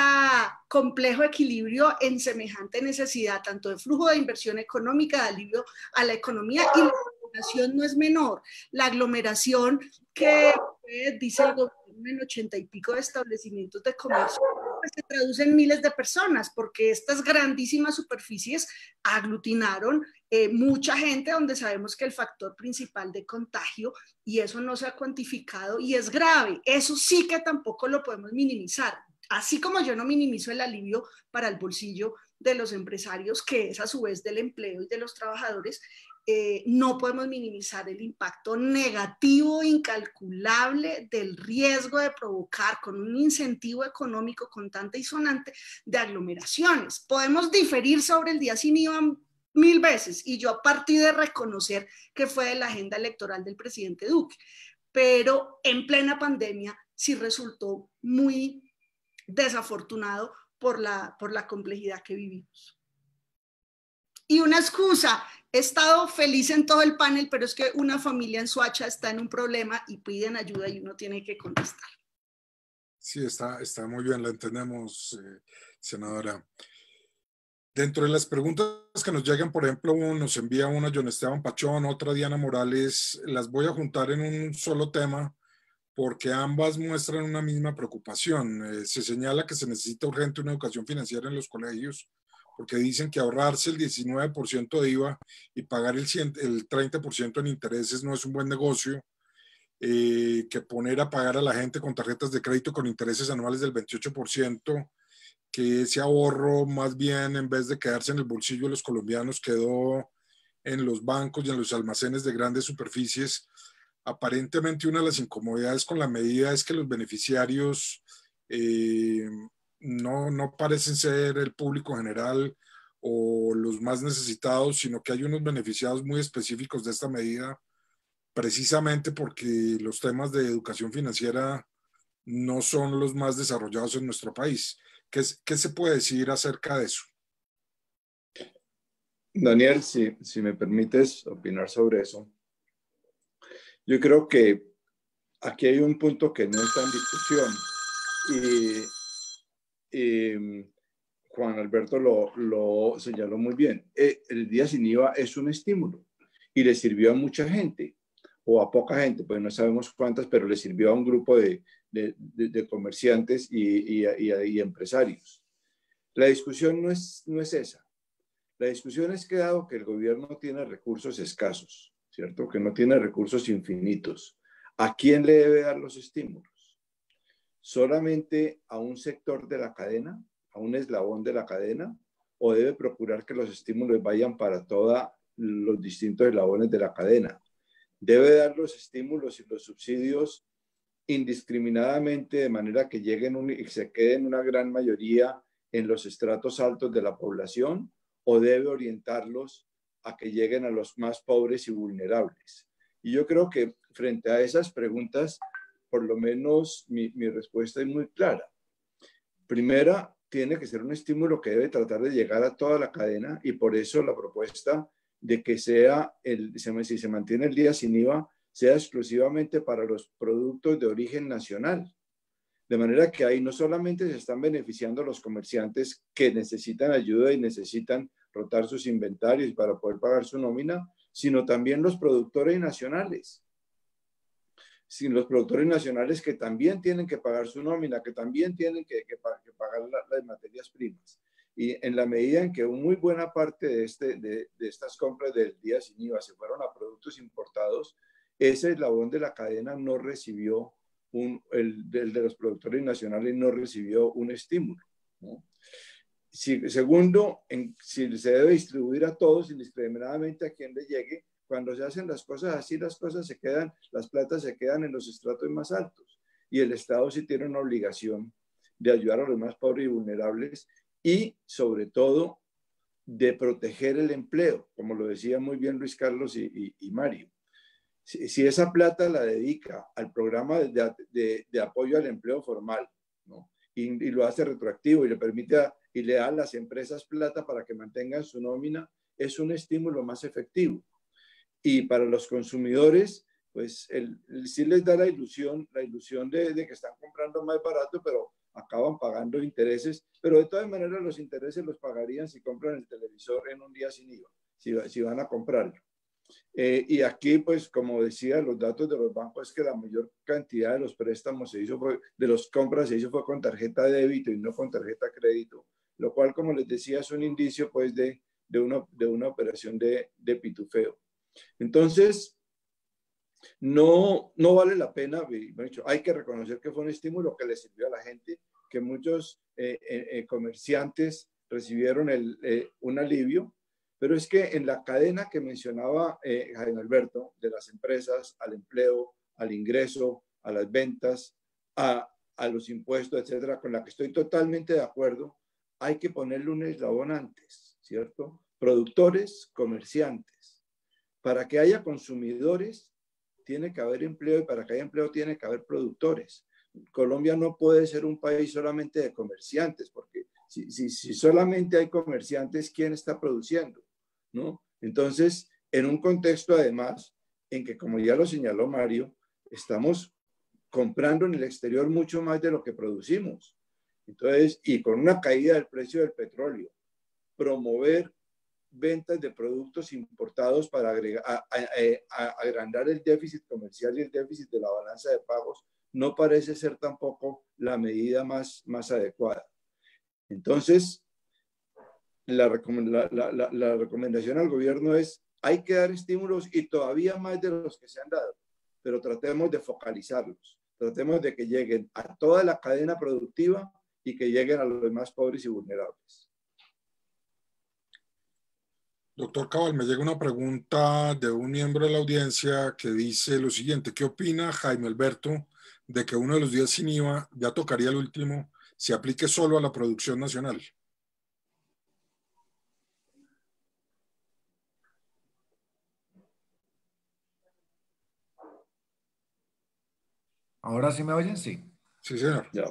complejo equilibrio en semejante necesidad, tanto de flujo de inversión económica, de alivio a la economía, y la aglomeración no es menor. La aglomeración que dice el gobierno en 80 y pico de establecimientos de comercio, pues se traduce en miles de personas, porque estas grandísimas superficies aglutinaron mucha gente, donde sabemos que el factor principal de contagio, y eso no se ha cuantificado y es grave. Eso sí que tampoco lo podemos minimizar. Así como yo no minimizo el alivio para el bolsillo de los empresarios, que es a su vez del empleo y de los trabajadores, no podemos minimizar el impacto negativo, incalculable del riesgo de provocar con un incentivo económico contante y sonante de aglomeraciones. Podemos diferir sobre el día sin IVA 1000 veces, y yo partí de reconocer que fue de la agenda electoral del presidente Duque, pero en plena pandemia sí resultó muy desafortunado por la complejidad que vivimos. Y una excusa: he estado feliz en todo el panel, pero es que una familia en Soacha está en un problema y piden ayuda y uno tiene que contestar. Sí, está muy bien, la entendemos, senadora. Dentro de las preguntas que nos llegan, por ejemplo, nos envía una John Esteban Pachón, otra Diana Morales, las voy a juntar en un solo tema porque ambas muestran una misma preocupación. Se señala que se necesita urgente una educación financiera en los colegios, porque dicen que ahorrarse el 19% de IVA y pagar el 30% en intereses no es un buen negocio, que poner a pagar a la gente con tarjetas de crédito con intereses anuales del 28%, que ese ahorro más bien, en vez de quedarse en el bolsillo de los colombianos, quedó en los bancos y en los almacenes de grandes superficies. Aparentemente una de las incomodidades con la medida es que los beneficiarios no parecen ser el público general o los más necesitados, sino que hay unos beneficiados muy específicos de esta medida, precisamente porque los temas de educación financiera no son los más desarrollados en nuestro país. ¿Qué se puede decir acerca de eso? Daniel, si me permites opinar sobre eso. Yo creo que aquí hay un punto que no está en discusión y Juan Alberto lo señaló muy bien. El día sin IVA es un estímulo y le sirvió a mucha gente o a poca gente, pues no sabemos cuántas, pero le sirvió a un grupo de comerciantes y empresarios. La discusión no es esa. La discusión es que dado que el gobierno tiene recursos escasos, ¿cierto? Que no tiene recursos infinitos, ¿a quién le debe dar los estímulos? ¿Solamente a un sector de la cadena, a un eslabón de la cadena, o debe procurar que los estímulos vayan para todos los distintos eslabones de la cadena? ¿Debe dar los estímulos y los subsidios indiscriminadamente de manera que lleguen y se queden una gran mayoría en los estratos altos de la población, o debe orientarlos a que lleguen a los más pobres y vulnerables? Y yo creo que frente a esas preguntas, por lo menos mi respuesta es muy clara. Primera, tiene que ser un estímulo que debe tratar de llegar a toda la cadena, y por eso la propuesta de que si se mantiene el día sin IVA, sea exclusivamente para los productos de origen nacional. De manera que ahí no solamente se están beneficiando los comerciantes que necesitan ayuda y necesitan rotar sus inventarios para poder pagar su nómina, sino también los productores nacionales. Sin los productores nacionales que también tienen que pagar su nómina, que también tienen que pagar las materias primas. Y en la medida en que muy buena parte de estas compras del día sin IVA se fueron a productos importados, ese eslabón de la cadena no recibió, el de los productores nacionales no recibió un estímulo, ¿no? Segundo, si se debe distribuir a todos indiscriminadamente a quien le llegue. Cuando se hacen las cosas así, las platas se quedan en los estratos más altos. Y el Estado sí tiene una obligación de ayudar a los más pobres y vulnerables y, sobre todo, de proteger el empleo, como lo decía muy bien Luis Carlos y Mario. Si esa plata la dedica al programa de apoyo al empleo formal, ¿no? y lo hace retroactivo y le permite y le da a las empresas plata para que mantengan su nómina, es un estímulo más efectivo. Y para los consumidores, pues sí les da la ilusión de que están comprando más barato, pero acaban pagando intereses. Pero de todas maneras los intereses los pagarían si compran el televisor en un día sin IVA, si van a comprarlo. Y aquí, pues, como decía, los datos de los bancos es que la mayor cantidad de los préstamos de las compras se hizo fue con tarjeta de débito y no con tarjeta de crédito, lo cual, como les decía, es un indicio, pues, de una operación de pitufeo. Entonces, no vale la pena, hay que reconocer que fue un estímulo que le sirvió a la gente, que muchos comerciantes recibieron un alivio, pero es que en la cadena que mencionaba Jaime Alberto, de las empresas al empleo, al ingreso, a las ventas, a los impuestos, etcétera, con la que estoy totalmente de acuerdo, hay que ponerle un eslabón antes, ¿cierto? Productores, comerciantes. Para que haya consumidores, tiene que haber empleo, y para que haya empleo tiene que haber productores. Colombia no puede ser un país solamente de comerciantes, porque si solamente hay comerciantes, ¿quién está produciendo? ¿No? Entonces, en un contexto además en que, como ya lo señaló Mario, estamos comprando en el exterior mucho más de lo que producimos. Entonces, y con una caída del precio del petróleo, promover ventas de productos importados para agrandar el déficit comercial y el déficit de la balanza de pagos no parece ser tampoco la medida más adecuada. Entonces, la recomendación al gobierno es: hay que dar estímulos y todavía más de los que se han dado, pero tratemos de focalizarlos, tratemos de que lleguen a toda la cadena productiva y que lleguen a los más pobres y vulnerables. Doctor Cabal, me llega una pregunta de un miembro de la audiencia que dice lo siguiente: ¿qué opina Jaime Alberto de que uno de los días sin IVA, ya tocaría el último, se aplique solo a la producción nacional? ¿Ahora sí me oyen? Sí. Sí, señor. Ya.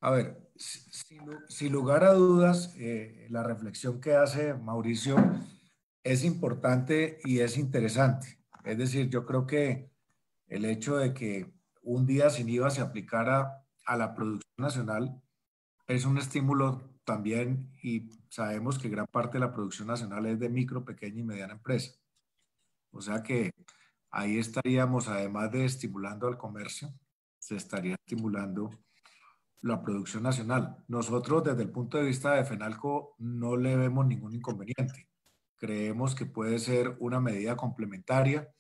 A ver, sin lugar a dudas, la reflexión que hace Mauricio es importante y es interesante. Es decir, yo creo que el hecho de que un día sin IVA se aplicara a la producción nacional es un estímulo también, y sabemos que gran parte de la producción nacional es de micro, pequeña y mediana empresa. O sea que ahí estaríamos, además de estimulando al comercio, se estaría estimulando la producción nacional. Nosotros, desde el punto de vista de FENALCO, no le vemos ningún inconveniente. Creemos que puede ser una medida complementaria.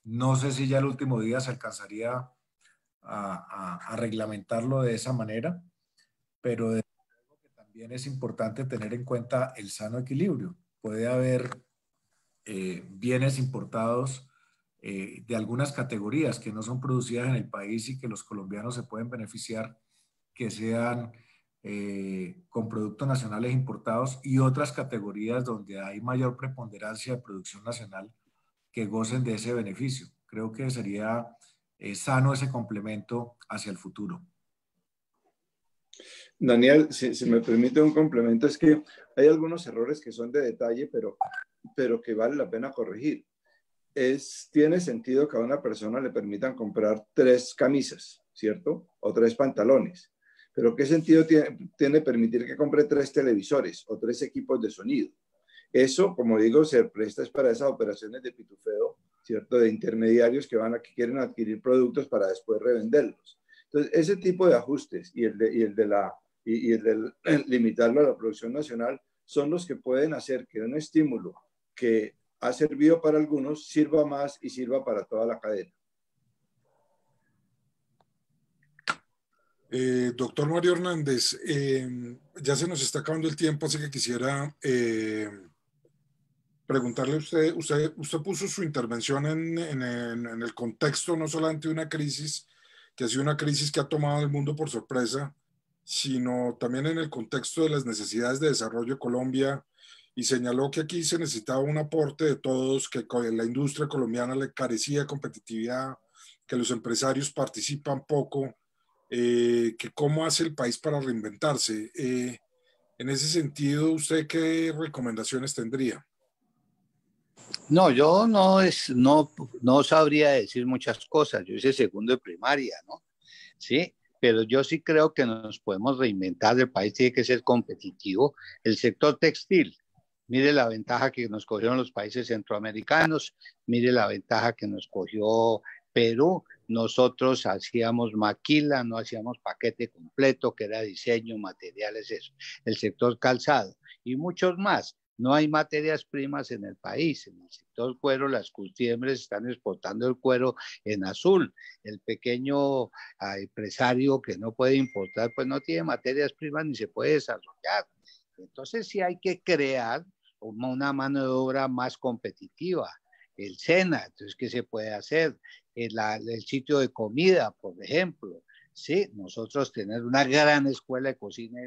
No sé si ya el último día se alcanzaría a reglamentarlo de esa manera, pero de luego que también es importante tener en cuenta el sano equilibrio. Puede haber bienes importados de algunas categorías que no son producidas en el país y que los colombianos se pueden beneficiar, que sean con productos nacionales importados, y otras categorías donde hay mayor preponderancia de producción nacional que gocen de ese beneficio. Creo que sería sano ese complemento hacia el futuro. Daniel, si me permite un complemento, es que hay algunos errores que son de detalle, pero que vale la pena corregir. Tiene sentido que a una persona le permitan comprar 3 camisas, ¿cierto? O 3 pantalones. Pero ¿qué sentido tiene permitir que compre 3 televisores o 3 equipos de sonido? Eso, como digo, se presta para esas operaciones de pitufeo, ¿cierto? De intermediarios que quieren adquirir productos para después revenderlos. Entonces, ese tipo de ajustes y el de limitarlo a la producción nacional son los que pueden hacer que un estímulo que ha servido para algunos sirva más y sirva para toda la cadena. Doctor Mario Hernández, ya se nos está acabando el tiempo, así que quisiera preguntarle a usted, usted puso su intervención en el contexto no solamente de una crisis, que ha sido una crisis que ha tomado al mundo por sorpresa, sino también en el contexto de las necesidades de desarrollo de Colombia, y señaló que aquí se necesitaba un aporte de todos, que la industria colombiana le carecía de competitividad, que los empresarios participan poco, que cómo hace el país para reinventarse. En ese sentido, ¿usted qué recomendaciones tendría? No, yo no sabría decir muchas cosas. Yo hice segundo de primaria, ¿no? Sí, pero yo sí creo que nos podemos reinventar. El país tiene que ser competitivo. El sector textil, mire la ventaja que nos cogieron los países centroamericanos, mire la ventaja que nos cogió Perú. Nosotros hacíamos maquila, no hacíamos paquete completo, que era diseño, materiales, eso. El sector calzado y muchos más. No hay materias primas en el país. En el sector cuero, las custiembres están exportando el cuero en azul. El pequeño empresario que no puede importar, pues no tiene materias primas ni se puede desarrollar. Entonces sí hay que crear una mano de obra más competitiva. El SENA, entonces, ¿qué se puede hacer? El sitio de comida, por ejemplo. Sí, nosotros tener una gran escuela de cocina y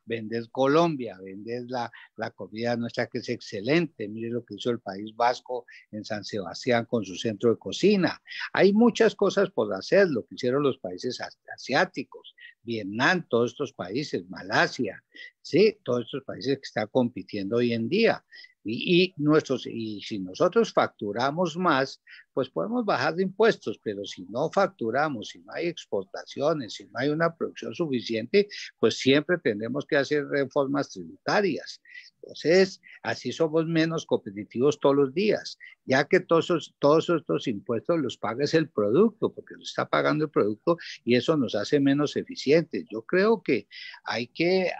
vender Colombia, vender la comida nuestra que es excelente. Mire lo que hizo el País Vasco en San Sebastián con su centro de cocina. Hay muchas cosas por hacer, lo que hicieron los países asiáticos, Vietnam, todos estos países, Malasia, sí, todos estos países que están compitiendo hoy en día. Y si nosotros facturamos más, pues podemos bajar de impuestos, pero si no facturamos, si no hay exportaciones, si no hay una producción suficiente, pues siempre tendremos que hacer reformas tributarias. Entonces, así somos menos competitivos todos los días, ya que todos estos impuestos los paga el producto, porque lo está pagando el producto y eso nos hace menos eficientes. Yo creo que hay que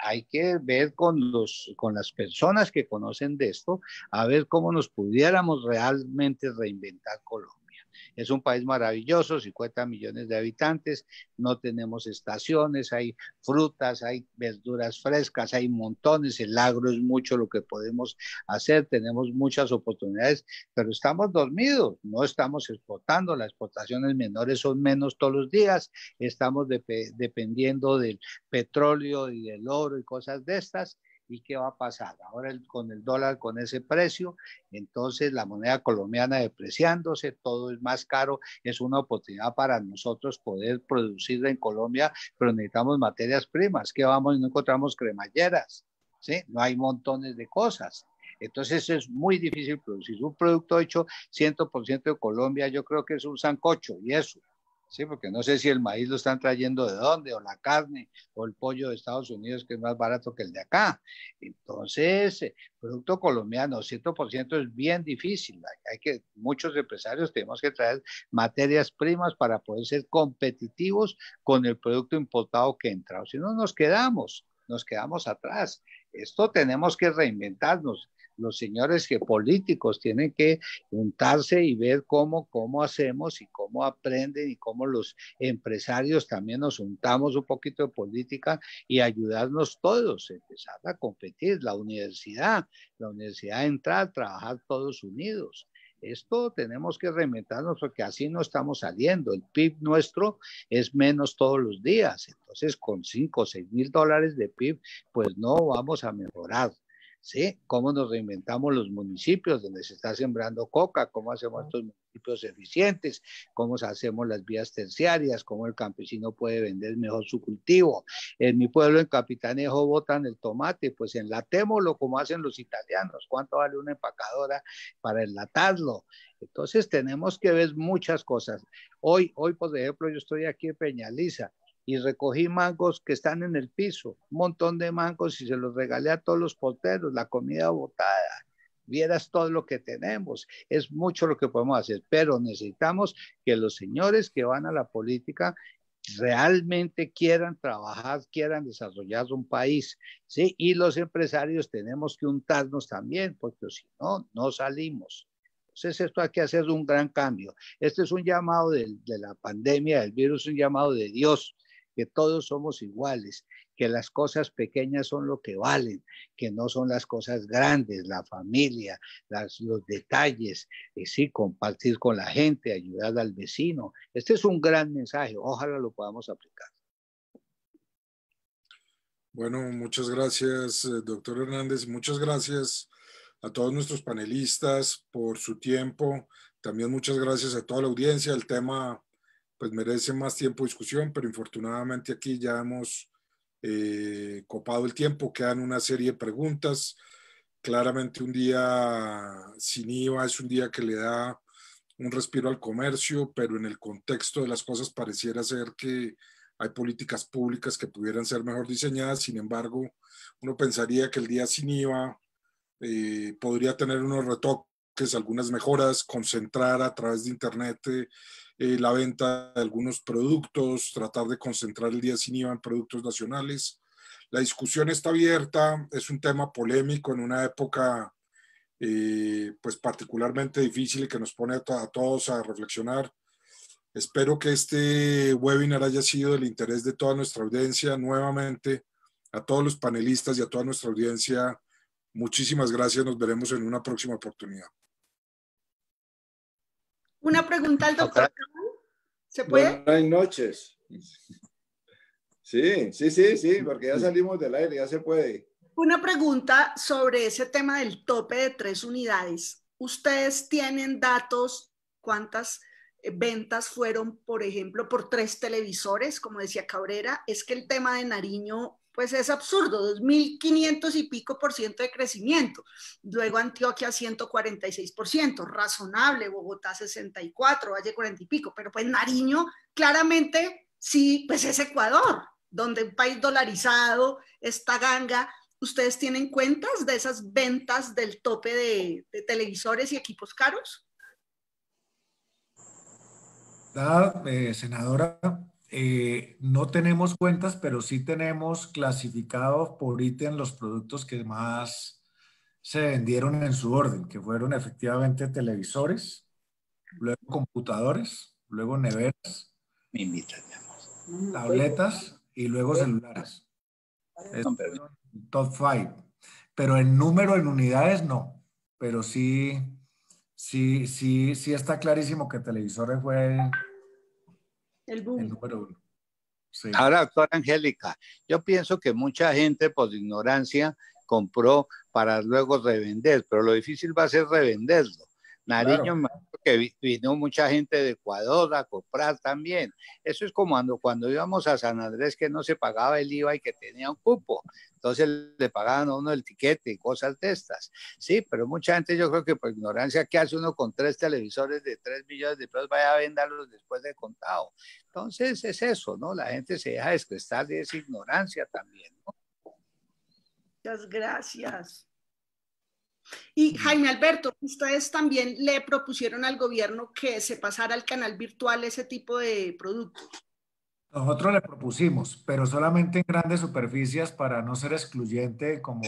ver con las personas que conocen de esto, a ver cómo nos pudiéramos realmente reinventar Colombia. Es un país maravilloso, 50 millones de habitantes, no tenemos estaciones, hay frutas, hay verduras frescas, hay montones, el agro es mucho lo que podemos hacer, tenemos muchas oportunidades, pero estamos dormidos, no estamos exportando, las exportaciones menores son menos todos los días, estamos dependiendo del petróleo y del oro y cosas de estas. ¿Y qué va a pasar? Ahora con el dólar, con ese precio, entonces la moneda colombiana depreciándose, todo es más caro, es una oportunidad para nosotros poder producir en Colombia, pero necesitamos materias primas, que vamos y no encontramos cremalleras, ¿sí? No hay montones de cosas. Entonces es muy difícil producir un producto hecho 100% de Colombia, yo creo que es un sancocho y eso. Sí, porque no sé si el maíz lo están trayendo de dónde, o la carne, o el pollo de Estados Unidos, que es más barato que el de acá. Entonces, producto colombiano, 100% es bien difícil. Muchos empresarios tenemos que traer materias primas para poder ser competitivos con el producto importado que entra. O si no, nos quedamos atrás. Esto tenemos que reinventarnos. Los señores políticos tienen que juntarse y ver cómo hacemos y cómo aprenden y cómo los empresarios también nos juntamos un poquito de política y ayudarnos todos, empezar a competir, la universidad a entrar, trabajar todos unidos. Esto tenemos que reinventarnos porque así no estamos saliendo. El PIB nuestro es menos todos los días. Entonces, con 5 o 6 mil dólares de PIB, pues no vamos a mejorar. ¿Sí? ¿Cómo nos reinventamos los municipios donde se está sembrando coca? ¿Cómo hacemos estos municipios municipios eficientes, cómo hacemos las vías terciarias, cómo el campesino puede vender mejor su cultivo. En mi pueblo, en Capitanejo, botan el tomate, pues enlatémoslo como hacen los italianos. ¿Cuánto vale una empacadora para enlatarlo? Entonces tenemos que ver muchas cosas. Hoy, por ejemplo, yo estoy aquí en Peñaliza y recogí mangos que están en el piso, un montón de mangos, y se los regalé a todos los porteros, la comida botada. Vieras todo lo que tenemos, es mucho lo que podemos hacer, pero necesitamos que los señores que van a la política realmente quieran trabajar, quieran desarrollar un país, ¿sí? Y los empresarios tenemos que untarnos también, porque si no, no salimos. Entonces esto hay que hacer un gran cambio. Este es un llamado de la pandemia, del virus, un llamado de Dios, que todos somos iguales, que las cosas pequeñas son lo que valen, que no son las cosas grandes, la familia, los detalles, sí, compartir con la gente, ayudar al vecino. Este es un gran mensaje, ojalá lo podamos aplicar. Bueno, muchas gracias, doctor Hernández, muchas gracias a todos nuestros panelistas por su tiempo. También muchas gracias a toda la audiencia. El tema pues merece más tiempo de discusión, pero infortunadamente aquí ya hemos copado el tiempo. Quedan una serie de preguntas. Claramente un día sin IVA es un día que le da un respiro al comercio, pero en el contexto de las cosas pareciera ser que hay políticas públicas que pudieran ser mejor diseñadas. Sin embargo, uno pensaría que el día sin IVA podría tener unos retoques, algunas mejoras, concentrar a través de Internet la venta de algunos productos, tratar de concentrar el día sin IVA en productos nacionales. La discusión está abierta, es un tema polémico en una época pues particularmente difícil y que nos pone a todos a reflexionar. Espero que este webinar haya sido del interés de toda nuestra audiencia. Nuevamente, a todos los panelistas y a toda nuestra audiencia, muchísimas gracias. Nos veremos en una próxima oportunidad. Una pregunta al doctor. ¿Se puede? Buenas noches. Sí, porque ya salimos del aire, ya se puede. Una pregunta sobre ese tema del tope de 3 unidades. ¿Ustedes tienen datos cuántas ventas fueron, por ejemplo, por 3 televisores? Como decía Cabrera, es que el tema de Nariño pues es absurdo, 2.500 y pico % de crecimiento. Luego Antioquia 146%, razonable, Bogotá 64%, Valle 40 y pico, pero pues Nariño claramente sí, pues es Ecuador, donde un país dolarizado, esta ganga. ¿Ustedes tienen cuentas de esas ventas del tope de televisores y equipos caros? Senadora, no tenemos cuentas, pero sí tenemos clasificados por ítem los productos que más se vendieron en su orden, que fueron efectivamente televisores, luego computadores, luego neveras, tabletas y luego celulares. Es top 5. Pero en número, en unidades, no. Pero sí está clarísimo que televisores fue el boom. El número 1. Sí. Ahora, doctora Angélica, yo pienso que mucha gente por ignorancia compró para luego revender, pero lo difícil va a ser revenderlo. Nariño, claro, que vino mucha gente de Ecuador a comprar también. Eso es como cuando íbamos a San Andrés, que no se pagaba el IVA y que tenía un cupo. Entonces le pagaban a uno el tiquete y cosas de estas. Sí, pero mucha gente, yo creo que por ignorancia, ¿qué hace uno con 3 televisores de 3 millones de pesos? Vaya a venderlos después de contado. Entonces es eso, ¿no? La gente se deja descrestar de esa ignorancia también, ¿no? Muchas gracias. Y Jaime Alberto, ustedes también le propusieron al gobierno que se pasara al canal virtual ese tipo de productos. Nosotros le propusimos, pero solamente en grandes superficies para no ser excluyente, como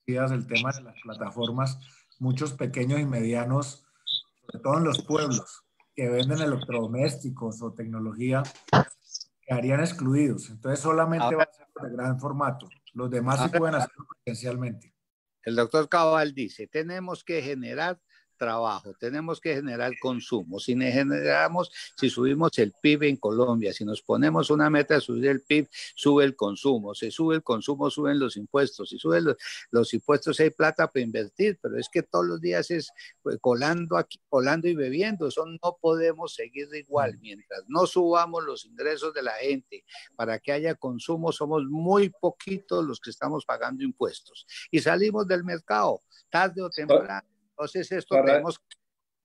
decías, el tema de las plataformas. Muchos pequeños y medianos, sobre todo en los pueblos, que venden electrodomésticos o tecnología, quedarían excluidos. Entonces solamente va a ser de gran formato. Los demás sí pueden hacerlo presencialmente. El doctor Cabal dice, tenemos que generar trabajo, tenemos que generar consumo. Si subimos el PIB en Colombia, si nos ponemos una meta de subir el PIB, sube el consumo. Si sube el consumo, suben los impuestos. Si suben los impuestos, hay plata para invertir, pero es que todos los días es colando aquí, colando y bebiendo. Eso no podemos seguir igual. Mientras no subamos los ingresos de la gente para que haya consumo, somos muy poquitos los que estamos pagando impuestos. Y salimos del mercado, tarde o temprano. Entonces esto tenemos que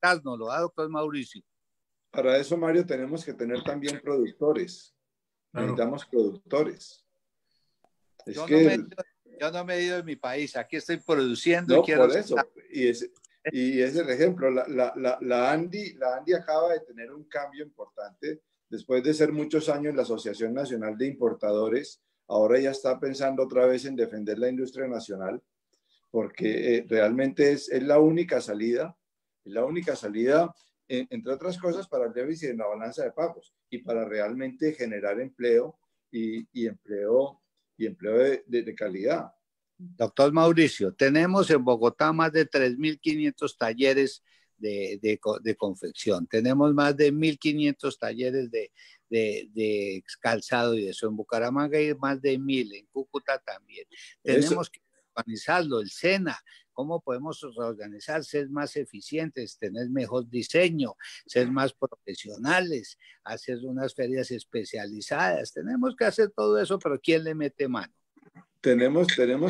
darnos, ¿lo da, doctor Mauricio? Para eso, Mario, tenemos que tener también productores. Claro. Necesitamos productores. Yo no me he ido de mi país, aquí estoy produciendo. No, por eso. Y ese es el ejemplo. La ANDI acaba de tener un cambio importante. Después de ser muchos años la Asociación Nacional de Importadores, ahora ya está pensando otra vez en defender la industria nacional, porque realmente es la única salida, entre otras cosas, para el déficit en la balanza de pagos y para realmente generar empleo y empleo de calidad. Doctor Mauricio, tenemos en Bogotá más de 3.500 talleres de confección. Tenemos más de 1.500 talleres de calzado y eso. En Bucaramanga hay más de 1.000, en Cúcuta también. Tenemos que organizarlo, el SENA. ¿Cómo podemos reorganizar, ser más eficientes, tener mejor diseño, ser más profesionales, hacer unas ferias especializadas? Tenemos que hacer todo eso, pero ¿quién le mete mano? Tenemos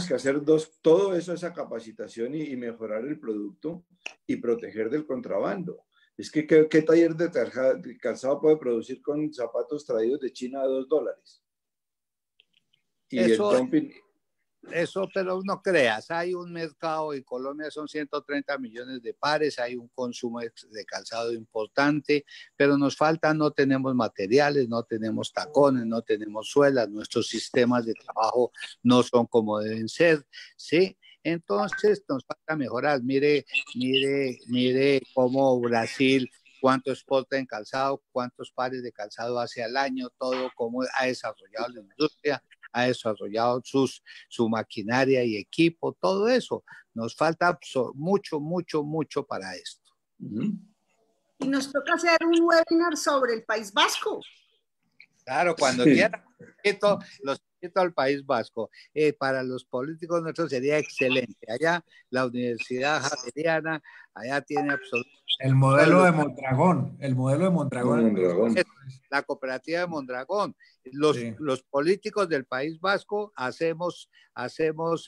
que hacer todo eso, esa capacitación y mejorar el producto y proteger del contrabando. Es que ¿qué taller de calzado puede producir con zapatos traídos de China a $2? Y eso, el dumping... Eso, pero no creas, hay un mercado en Colombia, son 130 millones de pares, hay un consumo de calzado importante, pero nos falta, no tenemos materiales, no tenemos tacones, no tenemos suelas, nuestros sistemas de trabajo no son como deben ser, ¿sí? Entonces nos falta mejorar. Mire cómo Brasil, cuánto exporta en calzado, cuántos pares de calzado hace al año, todo cómo ha desarrollado la industria, ha desarrollado su maquinaria y equipo, todo eso. Nos falta mucho para esto. Y nos toca hacer un webinar sobre el País Vasco. Claro, cuando quieran, los invito al País Vasco. Para los políticos nuestros sería excelente. Allá la Universidad Javeriana, allá tiene absolutamente... El modelo de Mondragón, La cooperativa de Mondragón. Los políticos del País Vasco hacemos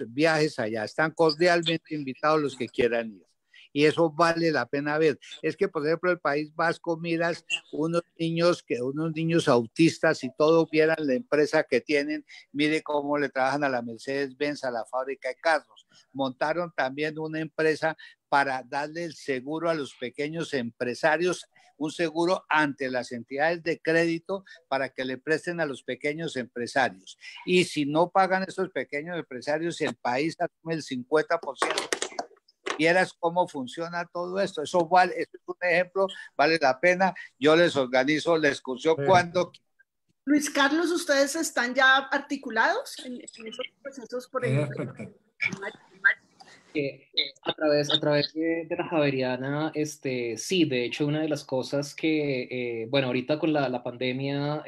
viajes allá. Están cordialmente invitados los que quieran ir. Y eso vale la pena ver. Es que, por ejemplo, el País Vasco, miras unos niños autistas y todo, vieran la empresa que tienen, mire cómo le trabajan a la Mercedes-Benz, a la fábrica de carros. Montaron también una empresa para darle el seguro a los pequeños empresarios, un seguro ante las entidades de crédito para que le presten a los pequeñños empresarios. Y si no pagan esos pequeños empresarios, el país asume el 50%. Vieras cómo funciona todo esto. Eso es un ejemplo, vale la pena. Yo les organizo la excursión cuando... Luis Carlos, ¿ustedes están ya articulados en esos procesos? Por ejemplo, a través de la Javeriana, sí, de hecho, una de las cosas que, bueno, ahorita con la pandemia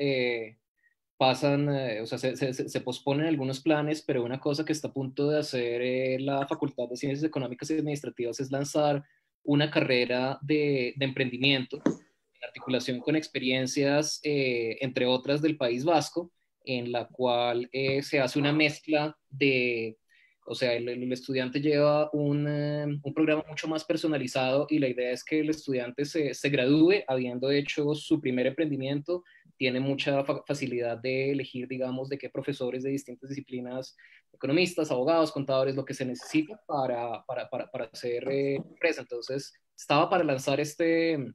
pasan, o sea, se posponen algunos planes, pero una cosa que está a punto de hacer la Facultad de Ciencias Económicas y Administrativas es lanzar una carrera de emprendimiento en articulación con experiencias, entre otras del País Vasco, en la cual se hace una mezcla de... O sea, el estudiante lleva un programa mucho más personalizado y la idea es que el estudiante se gradúe habiendo hecho su primer emprendimiento, tiene mucha facilidad de elegir, digamos, de qué profesores de distintas disciplinas, economistas, abogados, contadores, lo que se necesita para hacer empresa. Entonces, estaba para lanzar este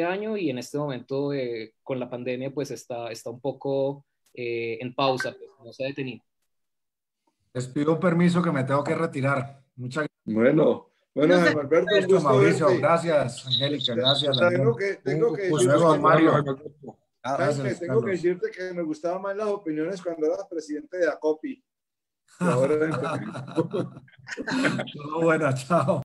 año y en este momento con la pandemia pues está un poco en pausa, pues, no se ha detenido. Les pido un permiso que me tengo que retirar. Muchas gracias. Bueno, Alberto, un gusto Mauricio, verte. gracias, Angélica, gracias. Tengo que luego, Mario. Gracias, tengo que decirte que me gustaban más las opiniones cuando eras presidente de ACOPI. Ahora... Bueno, chao.